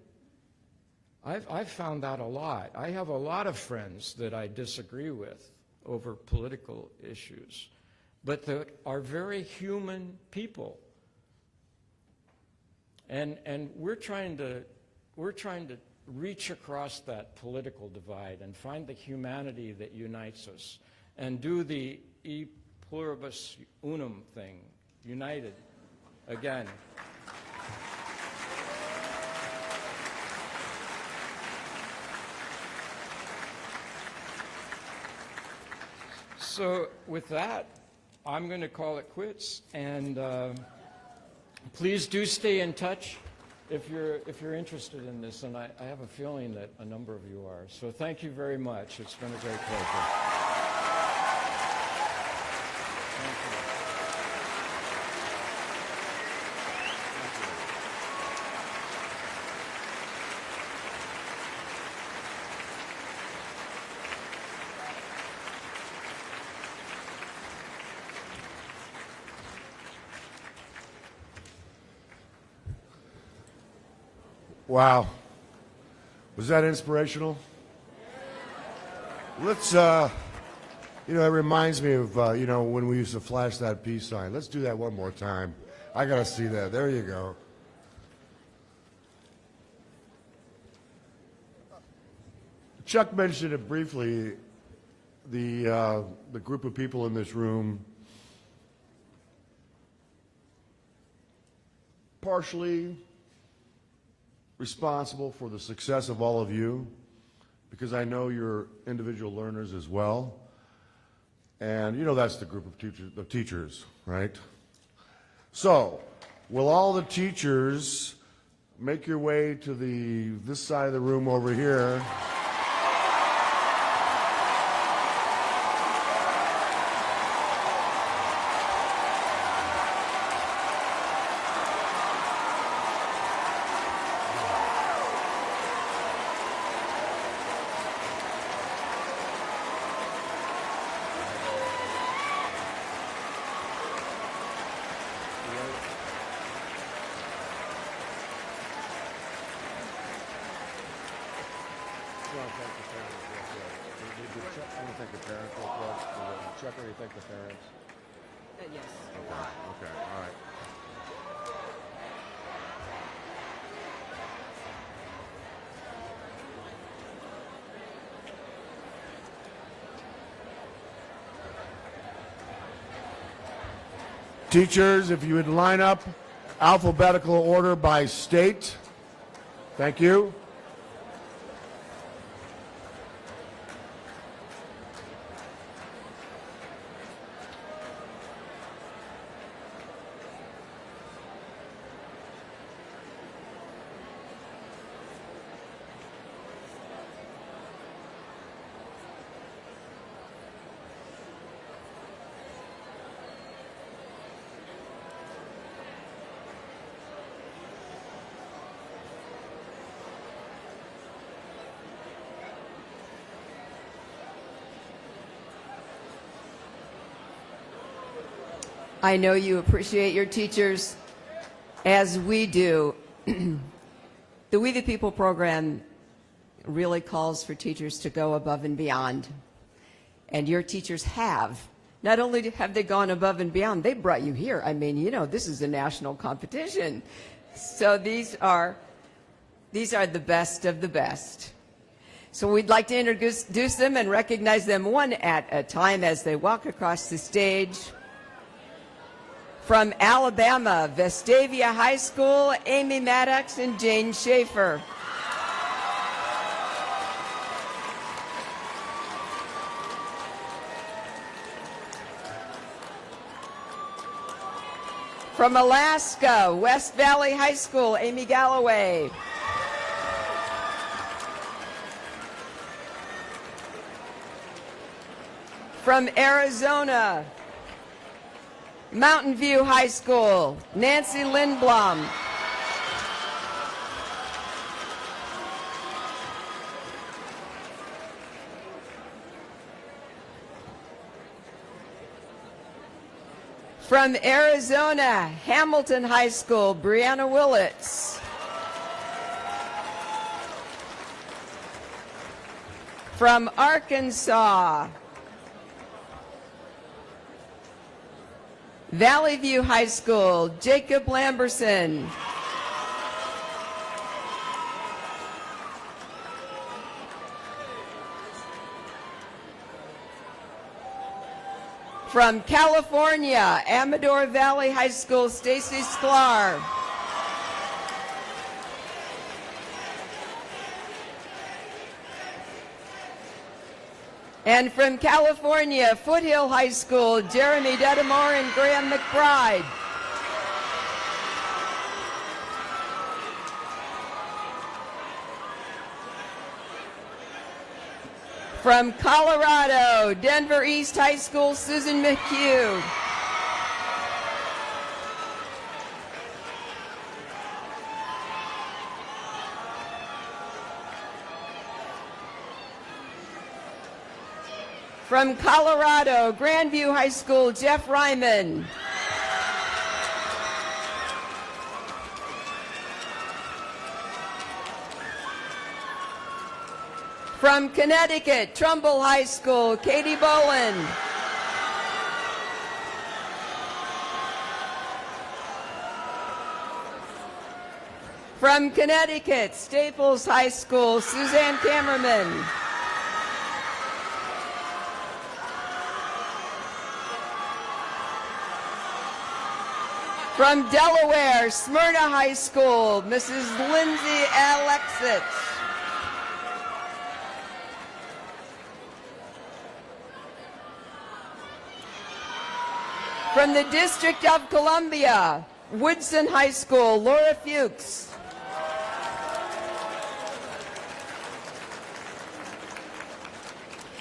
I've found that a lot. I have a lot of friends that I disagree with over political issues, but that are very human people. And we're trying to reach across that political divide and find the humanity that unites us and do the e pluribus unum thing. United again. So with that, I'm going to call it quits, and please do stay in touch if you're interested in this, and I have a feeling that a number of you are. So thank you very much. It's been a great pleasure. Thank you. Wow. Was that inspirational? Let's, it reminds me of, when we used to flash that peace sign. Let's do that one more time. I got to see that. There you go. Chuck mentioned it briefly, the group of people in this room partially responsible for the success of all of you, because I know you're individual learners as well. And you know that's the group of teachers, right? So, will all the teachers make your way to this side of the room over here? Chuck, what do you think the parents? Yes. Okay, all right. Teachers, if you would line up alphabetical order by state. Thank you. I know you appreciate your teachers as we do. The We the People program really calls for teachers to go above and beyond. And your teachers have. Not only have they gone above and beyond, they brought you here. I mean, you know, this is a national competition. So these are the best of the best. So we'd like to introduce them and recognize them one at a time as they walk across the stage. From Alabama, Vestavia High School, Amy Maddox and Jane Schaefer. From Alaska, West Valley High School, Amy Galloway. From Arizona, Mountain View High School, Nancy Lindblom. From Arizona, Hamilton High School, Brianna Willits. From Arkansas, Valley View High School, Jacob Lamberson. From California, Amador Valley High School, Stacey Sklar. And from California, Foothill High School, Jeremy Dedamore and Graham McBride. From Colorado, Denver East High School, Susan McHugh. From Colorado, Grandview High School, Jeff Ryman. From Connecticut, Trumbull High School, Katie Boland. From Connecticut, Staples High School, Suzanne Kammerman. From Delaware, Smyrna High School, Mrs. Lindsay Alexis. From the District of Columbia, Woodson High School, Laura Fuchs.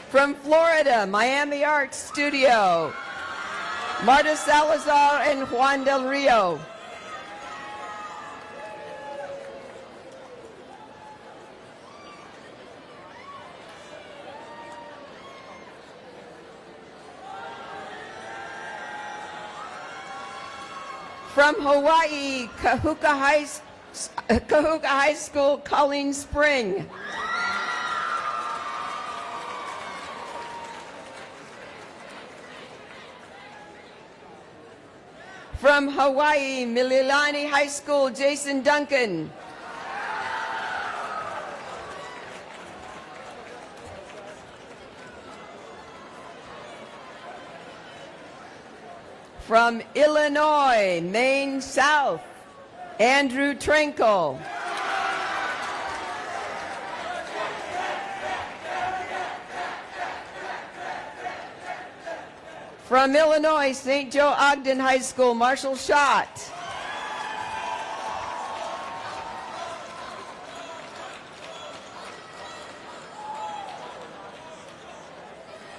From Florida, Miami Arts Studio, Marta Salazar and Juan Del Rio. From Hawaii, Kahuka High School, Colleen Spring. From Hawaii, Mililani High School, Jason Duncan. From Illinois, Maine South, Andrew Trinkle. From Illinois, St. Joe Ogden High School, Marshall Schott.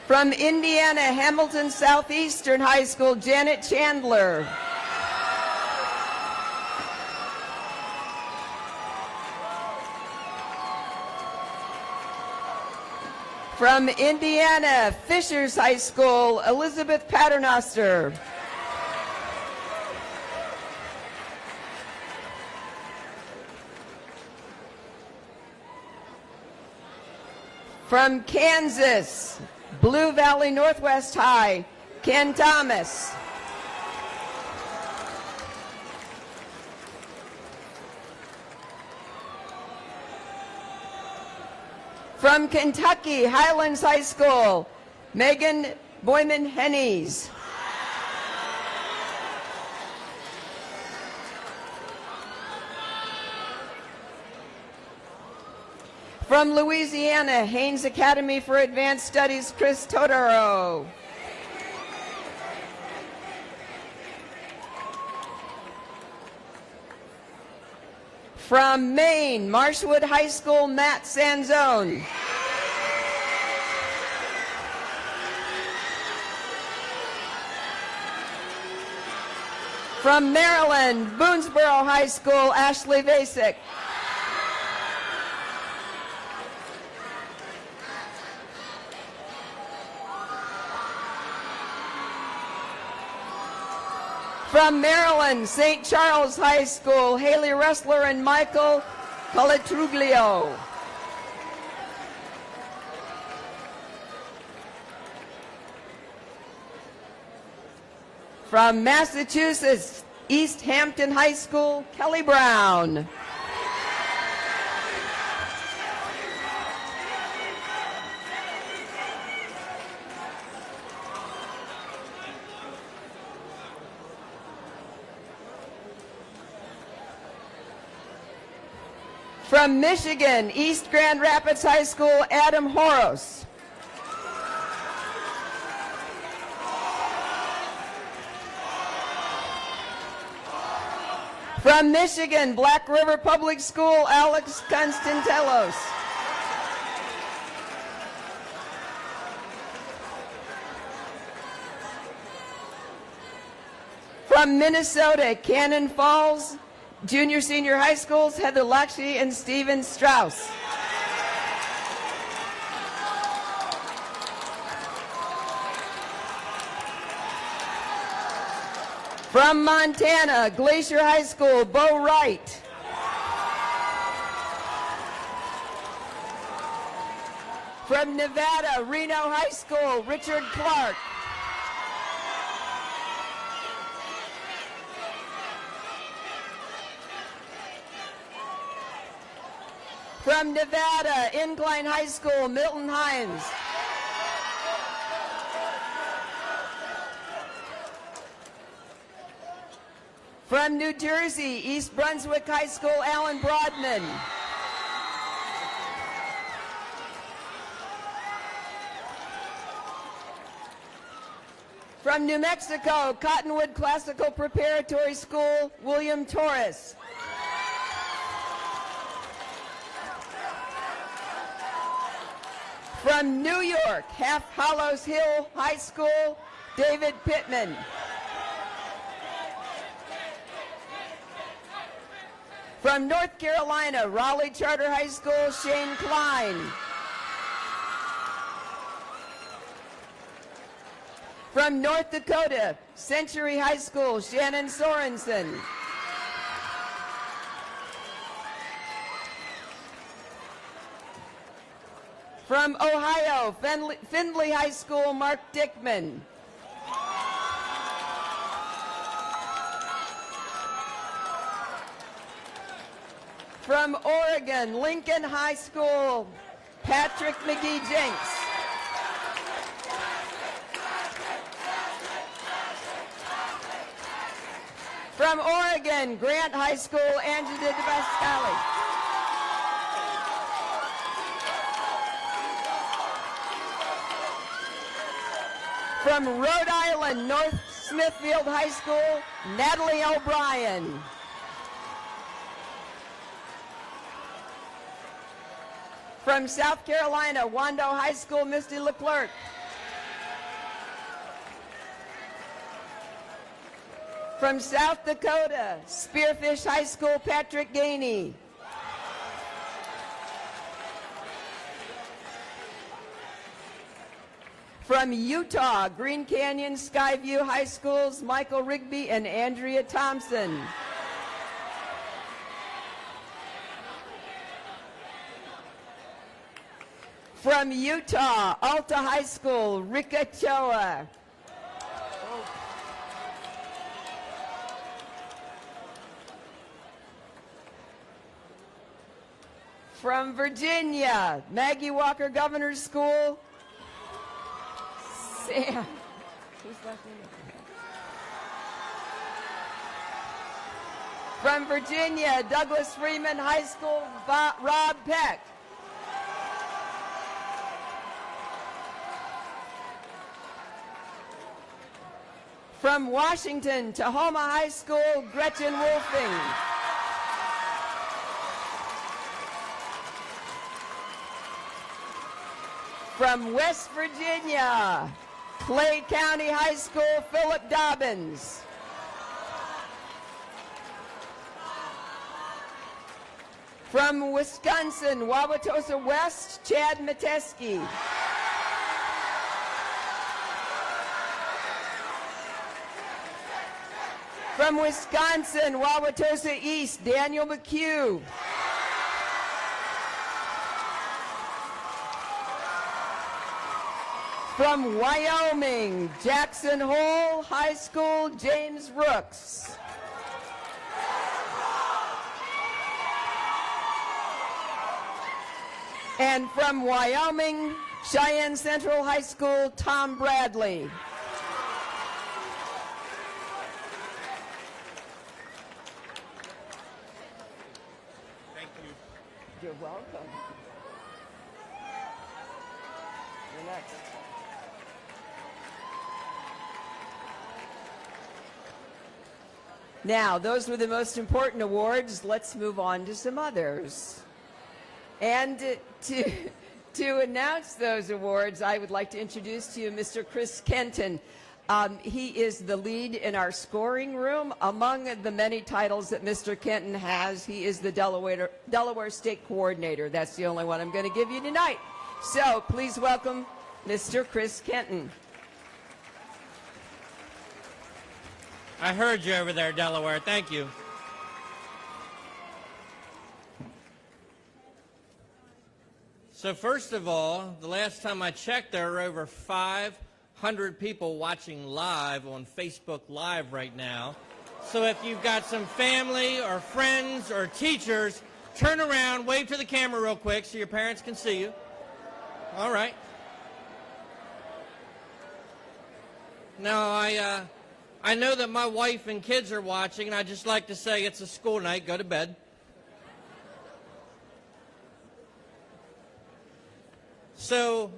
From Indiana, Hamilton Southeastern High School, Janet Chandler. From Indiana, Fishers High School, Elizabeth Paternoster. From Kansas, Blue Valley Northwest High, Ken Thomas. From Kentucky, Highlands High School, Megan Boyman-Hennies. From Louisiana, Haynes Academy for Advanced Studies, Chris Totaro. From Maine, Marshwood High School, Matt Sanzone. From Maryland, Boonesboro High School, Ashley Vasek. From Maryland, St. Charles High School, Haley Ressler and Michael Colatruglio. From Massachusetts, East Hampton High School, Kelly Brown. From Michigan, East Grand Rapids High School, Adam Horos. From Michigan, Black River Public School, Alex Constantelos. From Minnesota, Cannon Falls, Junior Senior High Schools, Heather Lakshmi and Steven Strauss. From Montana, Glacier High School, Bo Wright. From Nevada, Reno High School, Richard Clark. From Nevada, Incline High School, Milton Hines. From New Jersey, East Brunswick High School, Alan Broadman. From New Mexico, Cottonwood Classical Preparatory School, William Torres. From New York, Half Hollows Hill High School, David Pittman. From North Carolina, Raleigh Charter High School, Shane Klein. From North Dakota, Century High School, Shannon Sorensen. From Ohio, Findlay High School, Mark Dickman. From Oregon, Lincoln High School, Patrick McGee-Jenks. From Oregon, Grant High School, Angela DiPasquale. From Rhode Island, North Smithfield High School, Natalie O'Brien. From South Carolina, Wando High School, Misty Leclerc. From South Dakota, Spearfish High School, Patrick Gainey. From Utah, Green Canyon Skyview High Schools, Michael Rigby and Andrea Thompson. From Utah, Alta High School, Rika Choa. From Virginia, Maggie Walker Governor's School, Sam. Who's last name? From Virginia, Douglas Freeman High School, Rob Peck. From Washington, Tahoma High School, Gretchen Wolfing. From West Virginia, Clay County High School, Philip Dobbins. From Wisconsin, Wauwatosa West, Chad Metesky. From Wisconsin, Wauwatosa East, Daniel McHugh. From Wyoming, Jackson Hole High School, James Rooks. And from Wyoming, Cheyenne Central High School, Tom Bradley. Thank you. You're welcome. You're next. Now, those were the most important awards. Let's move on to some others. And to announce those awards, I would like to introduce to you Mr. Chris Kenton. He is the lead in our scoring room. Among the many titles that Mr. Kenton has, he is the Delaware State Coordinator. That's the only one I'm going to give you tonight. So please welcome Mr. Chris Kenton. I heard you over there, Delaware. Thank you. So first of all, the last time I checked, there are over 500 people watching live on Facebook Live right now. So if you've got some family or friends or teachers, turn around, wave to the camera real quick so your parents can see you. All right. Now, I know that my wife and kids are watching, and I'd just like to say it's a school night. Go to bed. So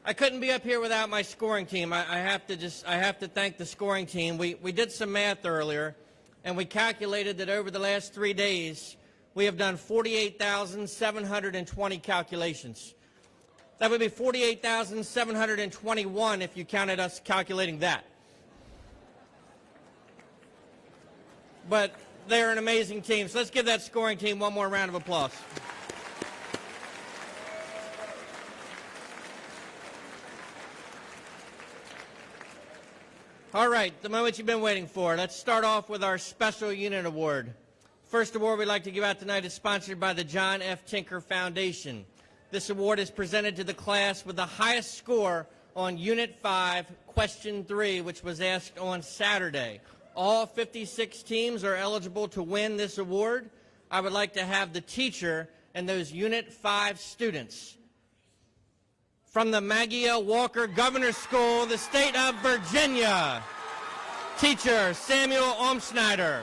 I couldn't be up here without my scoring team. I have to thank the scoring team. We did some math earlier, and we calculated that over the last 3 days, we have done 48,720 calculations. That would be 48,721 if you counted us calculating that. But they're an amazing team. So let's give that scoring team one more round of applause. All right, the moment you've been waiting for. Let's start off with our special unit award. First award we'd like to give out tonight is sponsored by the John F. Tinker Foundation. This award is presented to the class with the highest score on Unit 5, Question 3, which was asked on Saturday. All 56 teams are eligible to win this award. I would like to have the teacher and those Unit 5 students from the Maggie L. Walker Governor's School, the state of Virginia. Teacher Samuel Omschneider.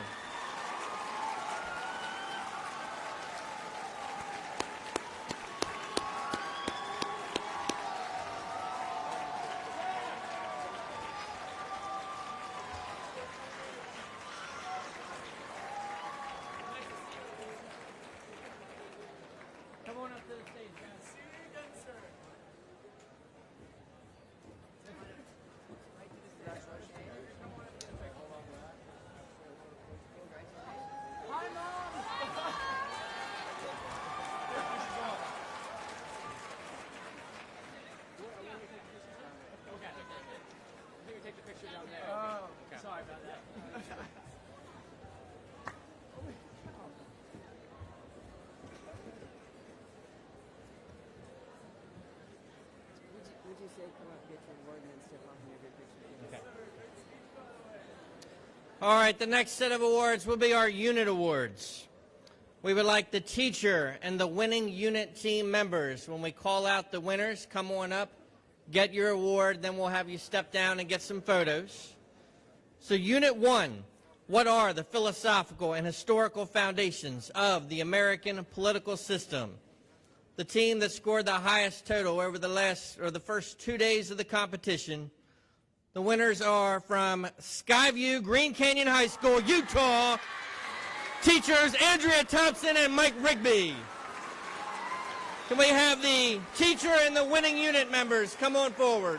All right, the next set of awards will be our unit awards. We would like the teacher and the winning unit team members. When we call out the winners, come on up, get your award, then we'll have you step down and get some photos. So Unit 1, what are the philosophical and historical foundations of the American political system? The team that scored the highest total over the first 2 days of the competition, the winners are from Skyview Green Canyon High School, Utah. Teachers Andrea Thompson and Mike Rigby. Can we have the teacher and the winning unit members come on forward?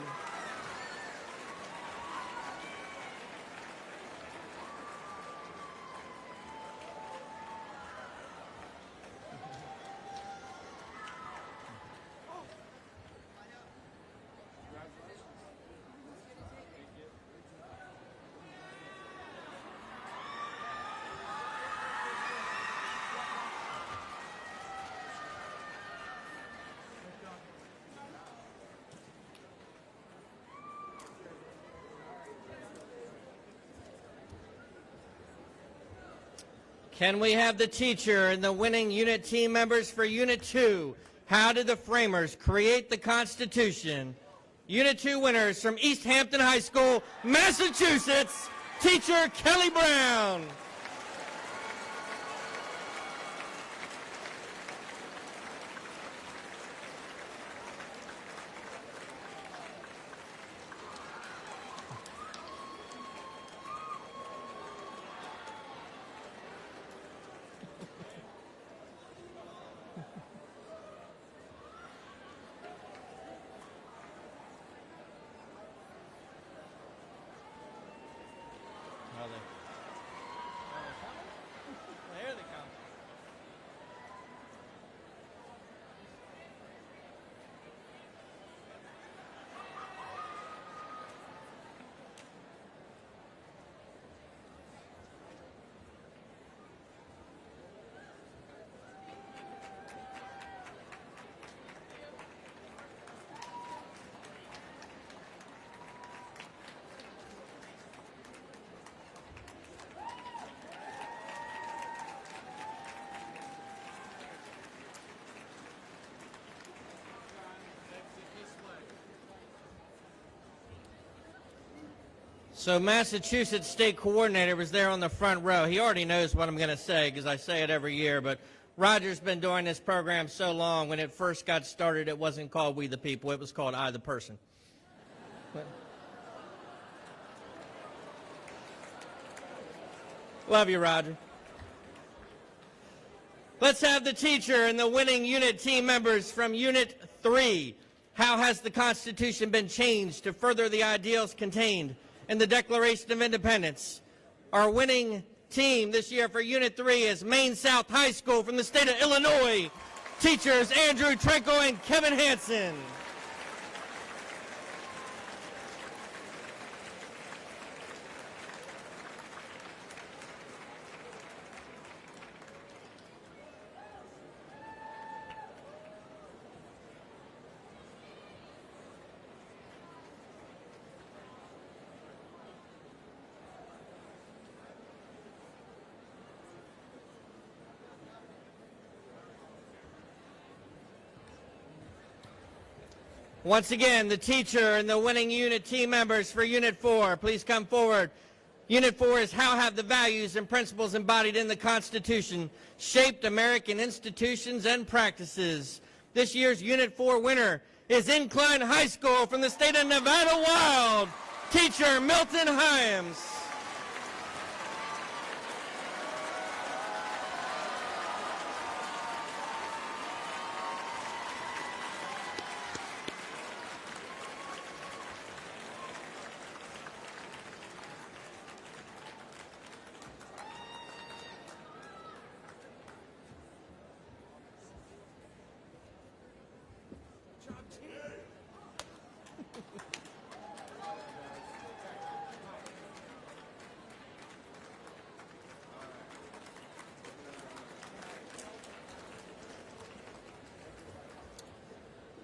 Can we have the teacher and the winning unit team members for Unit 2? How did the framers create the Constitution? Unit 2 winners from East Hampton High School, Massachusetts, teacher Kelly Brown. There they come. So Massachusetts State Coordinator was there on the front row. He already knows what I'm going to say because I say it every year, but Roger's been doing this program so long. When it first got started, it wasn't called We the People. It was called I the Person. But love you, Roger. Let's have the teacher and the winning unit team members from Unit 3. How has the Constitution been changed to further the ideals contained in the Declaration of Independence? Our winning team this year for Unit 3 is Maine South High School from the state of Illinois. Teachers Andrew Trinko and Kevin Hansen. Once again, the teacher and the winning unit team members for Unit 4, please come forward. Unit 4 is how have the values and principles embodied in the Constitution shaped American institutions and practices. This year's Unit 4 winner is Incline High School from the state of Nevada Wild, teacher Milton Hyams.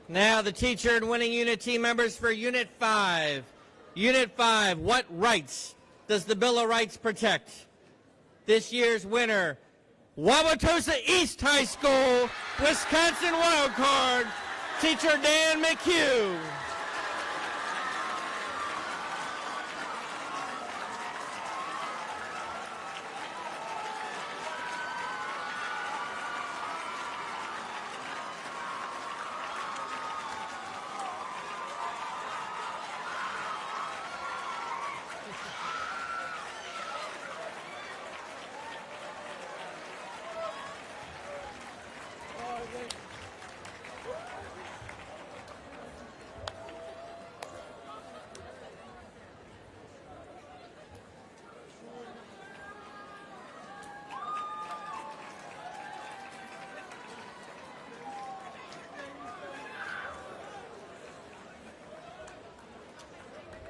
Now the teacher and winning unit team members for Unit 5. Unit 5, what rights does the Bill of Rights protect? This year's winner, Wauwatosa East High School, Wisconsin wildcard, teacher Dan McHugh.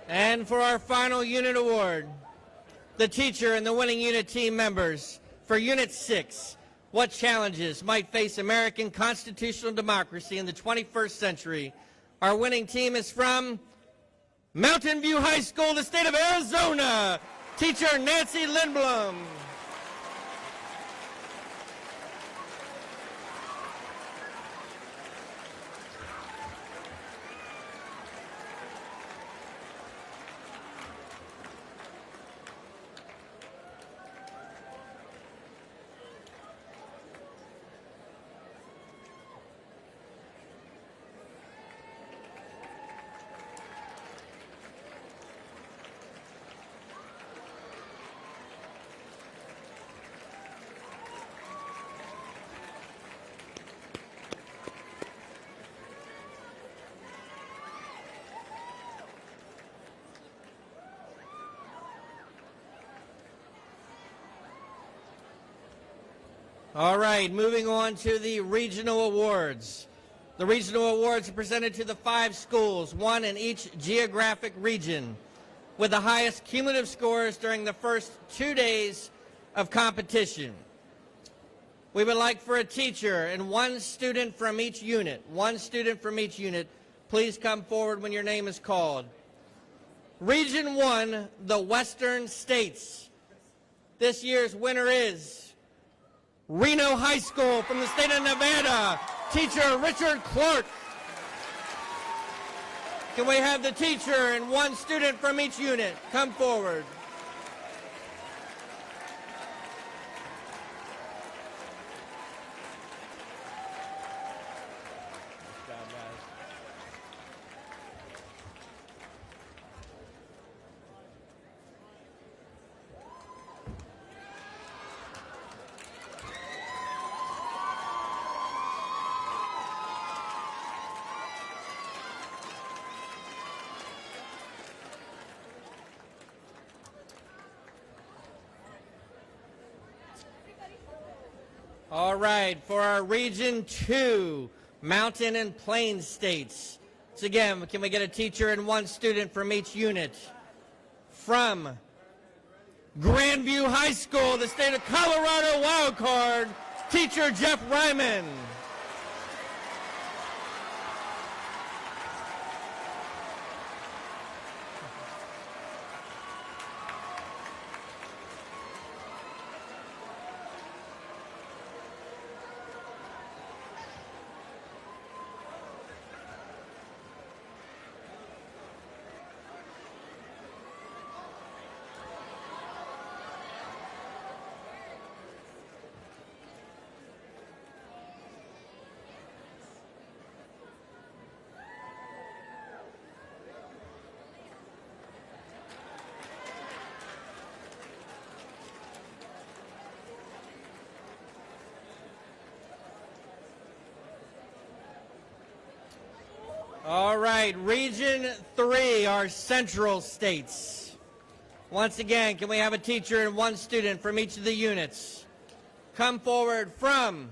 And for our final unit award, the teacher and the winning unit team members for Unit 6, what challenges might face American constitutional democracy in the 21st century? Our winning team is from Mountain View High School, the state of Arizona, teacher Nancy Lindblom. All right, moving on to the regional awards. The regional awards are presented to the 5 schools, one in each geographic region, with the highest cumulative scores during the first 2 days of competition. We would like for a teacher and one student from each unit, please come forward when your name is called. Region 1, the Western States. This year's winner is Reno High School from the state of Nevada, teacher Richard Clark. can we have the teacher and one student from each unit come forward? All right, for our Region 2, Mountain and Plains States. So again, can we get a teacher and one student from each unit? From Grandview High School, the state of Colorado wildcard, teacher Jeff Ryman. All right, Region 3, our central states. Once again, can we have a teacher and one student from each of the units? Come forward from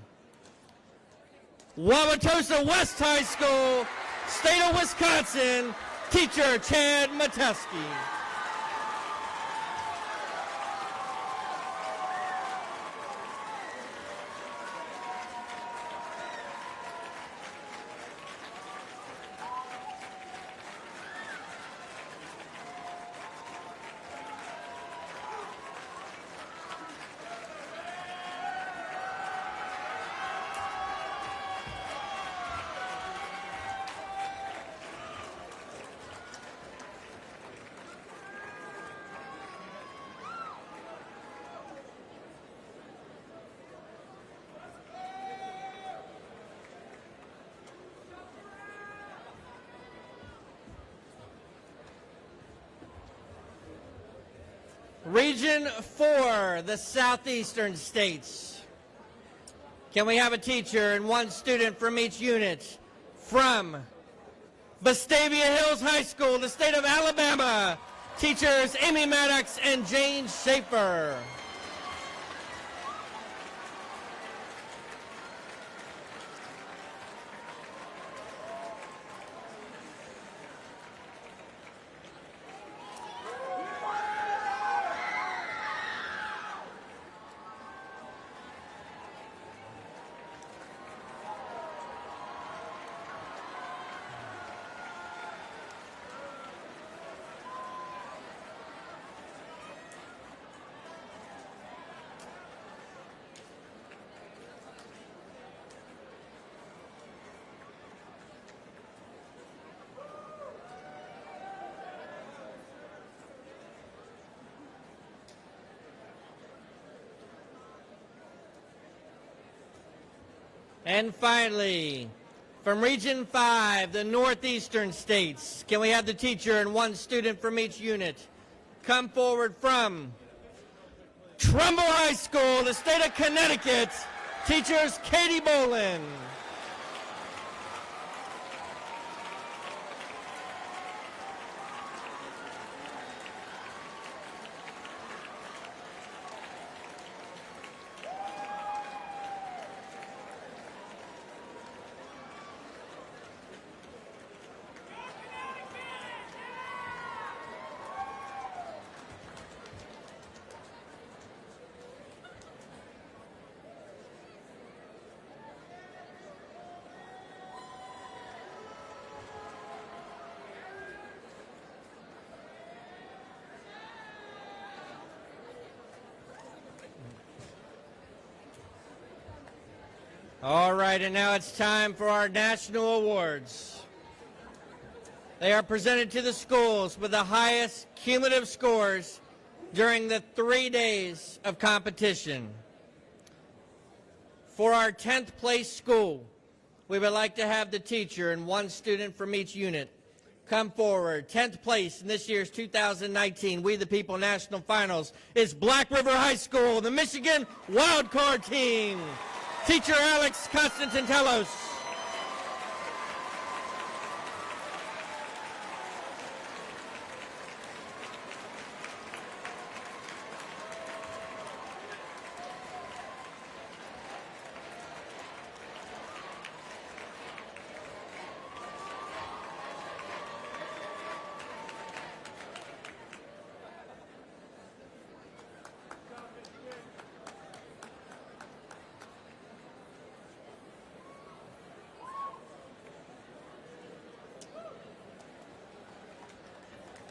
Wauwatosa West High School, state of Wisconsin, teacher Chad Mateski. Region 4, the southeastern states. Can we have a teacher and one student from each unit? From Vestavia Hills High School, the state of Alabama, teachers Amy Maddox and Jane Schaefer. And finally, from Region 5, the northeastern states, can we have the teacher and one student from each unit? Come forward from Trumbull High School, the state of Connecticut, teachers Katie Bolin. All right, and now it's time for our national awards. They are presented to the schools with the highest cumulative scores during the 3 days of competition. For our 10th place school, we would like to have the teacher and one student from each unit come forward. 10th place in this year's 2019 We the People National Finals is Black River High School, the Michigan Wildcard Team. Teacher Alex Constantintelos.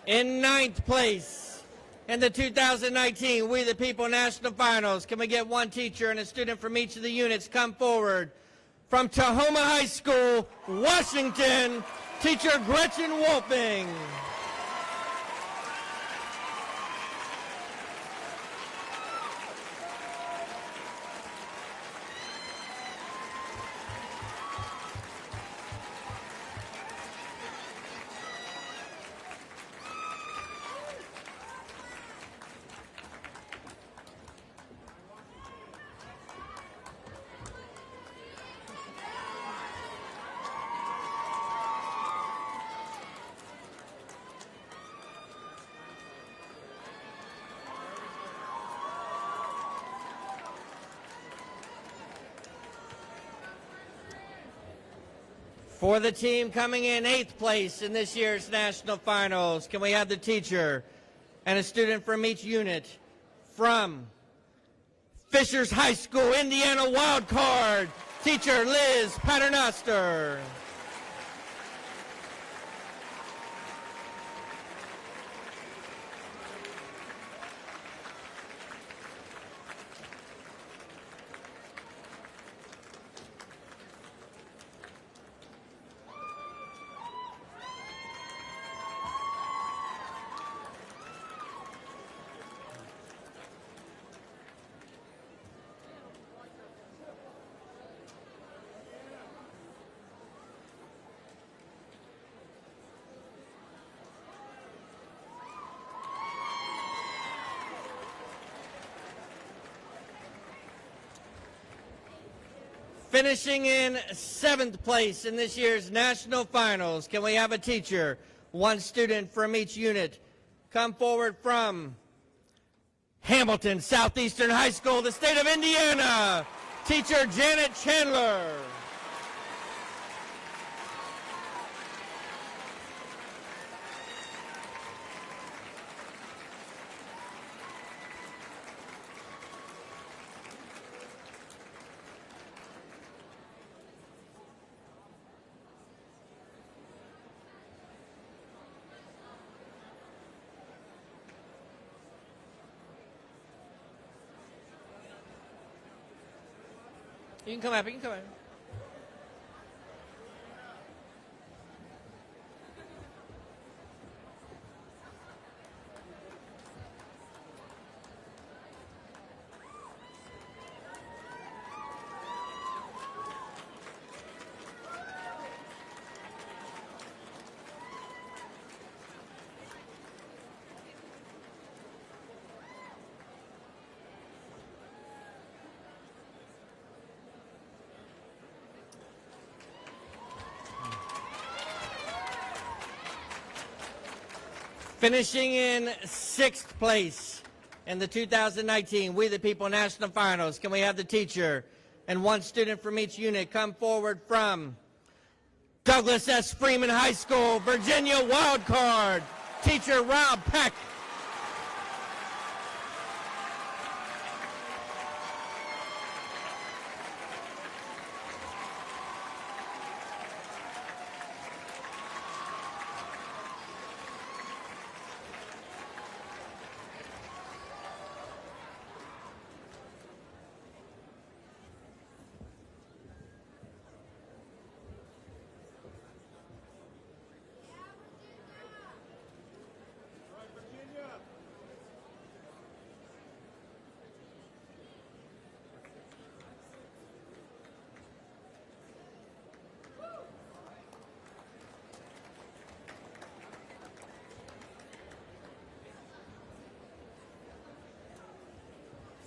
In 9th place in the 2019 We the People National Finals, can we get one teacher and a student from each of the units come forward? From Tahoma High School, Washington, teacher Gretchen Wolfing. For the team coming in 8th place in this year's national finals, can we have the teacher and a student from each unit from Fishers High School, Indiana Wildcard, teacher Liz Paternoster. Finishing in 7th place in this year's national finals, can we have a teacher, one student from each unit, come forward from Hamilton Southeastern High School, the state of Indiana, teacher Janet Chandler. You can come up, you can come up. Finishing in 6th place in the 2019 We the People National Finals, can we have the teacher and one student from each unit come forward from Douglas S. Freeman High School, Virginia Wildcard, teacher Rob Peck.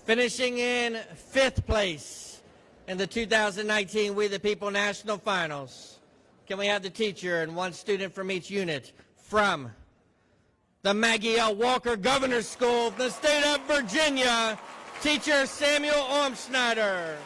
Finishing in 5th place in the 2019 We the People National Finals. Can we have the teacher and one student from each unit from the Maggie L. Walker Governor's School of the state of Virginia, teacher Samuel Ormschneider.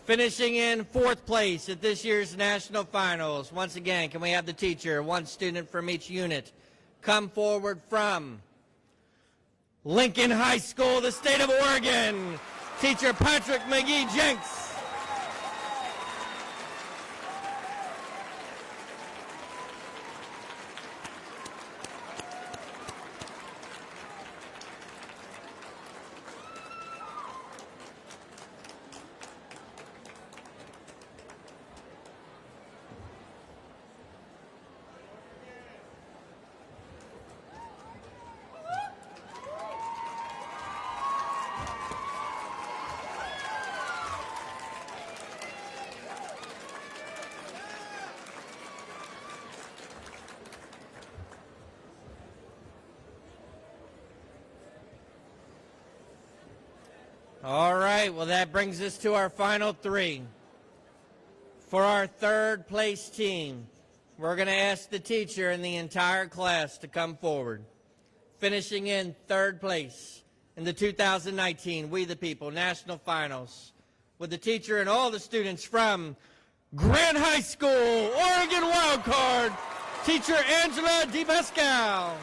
Finishing in 4th place at this year's National Finals. Once again, can we have the teacher, one student from each unit, come forward from Lincoln High School, the state of Oregon, teacher Patrick McGee Jenks. All right, well, that brings us to our final 3. For our 3rd place team, we're going to ask the teacher and the entire class to come forward. Finishing in 3rd place in the 2019 We the People National Finals, with the teacher and all the students from Grant High School, Oregon Wildcard, teacher Angela DiPasquale.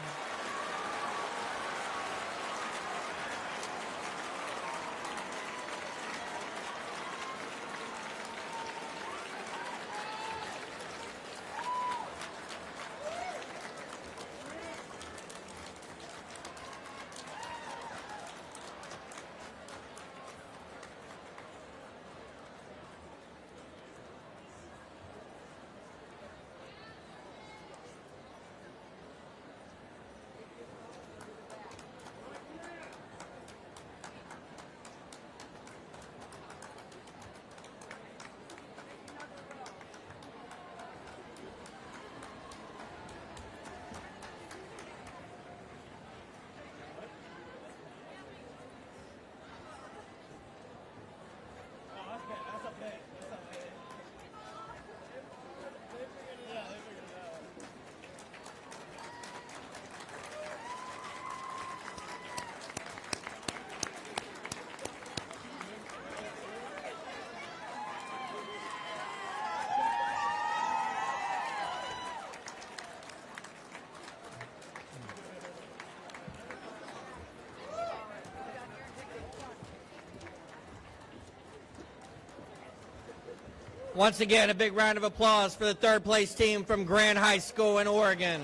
Once again, a big round of applause for the 3rd place team from Grant High School in Oregon.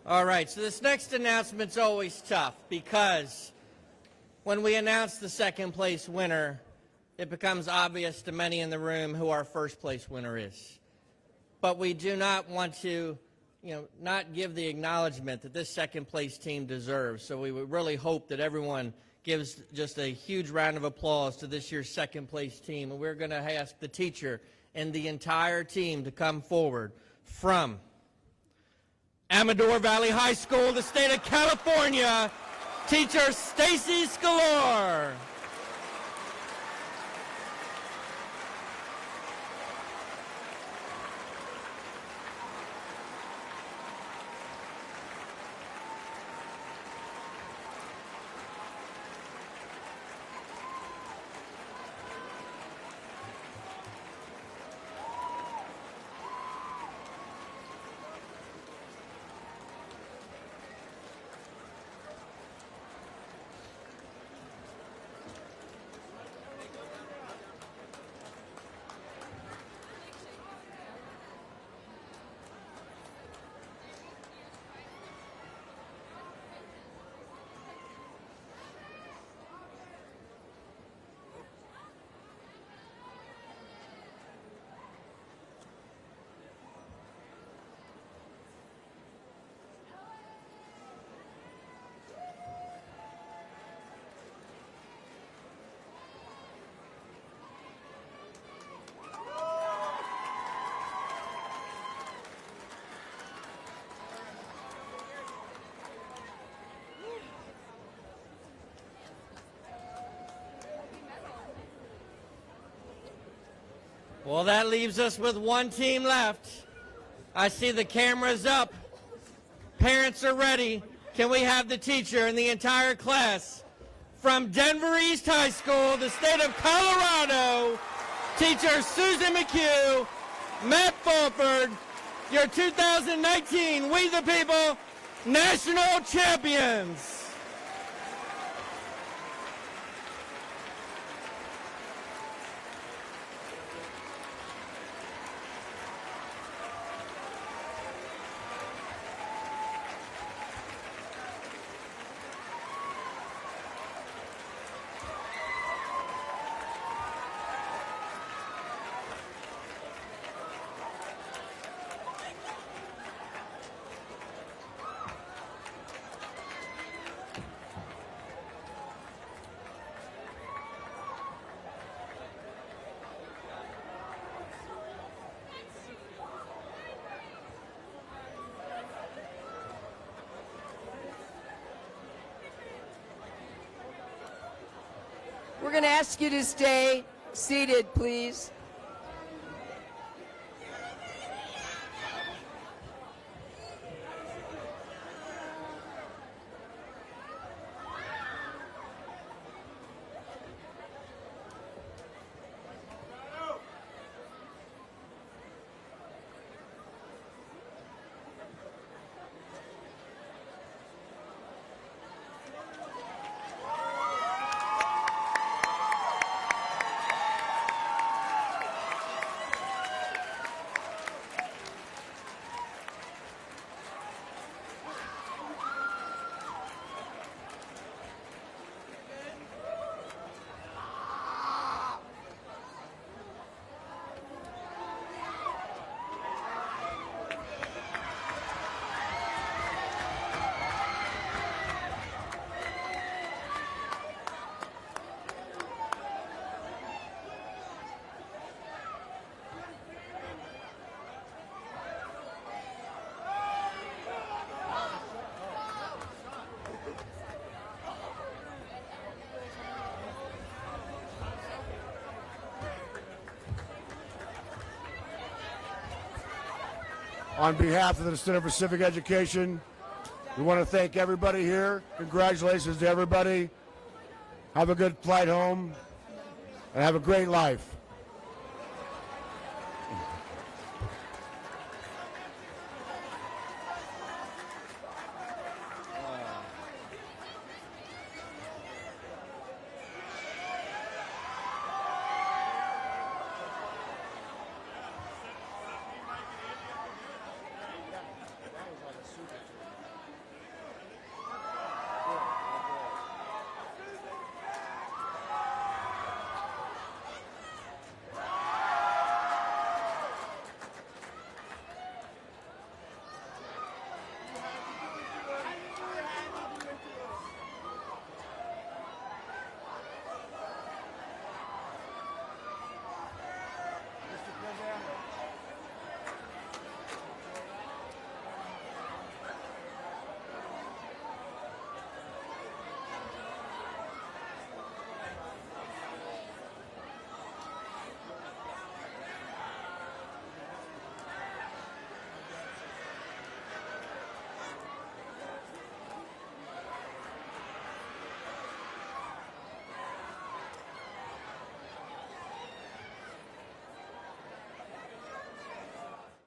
All right, so this next announcement's always tough because when we announce the 2nd place winner, it becomes obvious to many in the room who our 1st place winner is. But we do not want to, not give the acknowledgement that this 2nd place team deserves. So we would really hope that everyone gives just a huge round of applause to this year's 2nd place team. And we're going to ask the teacher and the entire team to come forward from Amador Valley High School, the state of California, teacher Stacey Sklar. Well, that leaves us with one team left. I see the cameras up. Parents are ready. Can we have the teacher and the entire class from Denver East High School, the state of Colorado, teacher Susan McHugh, Matt Fulford, your 2019 We the People National Champions. We're going to ask you to stay seated, please. On behalf of the Center for Civic Education, we want to thank everybody here. Congratulations to everybody. Have a good flight home and have a great life.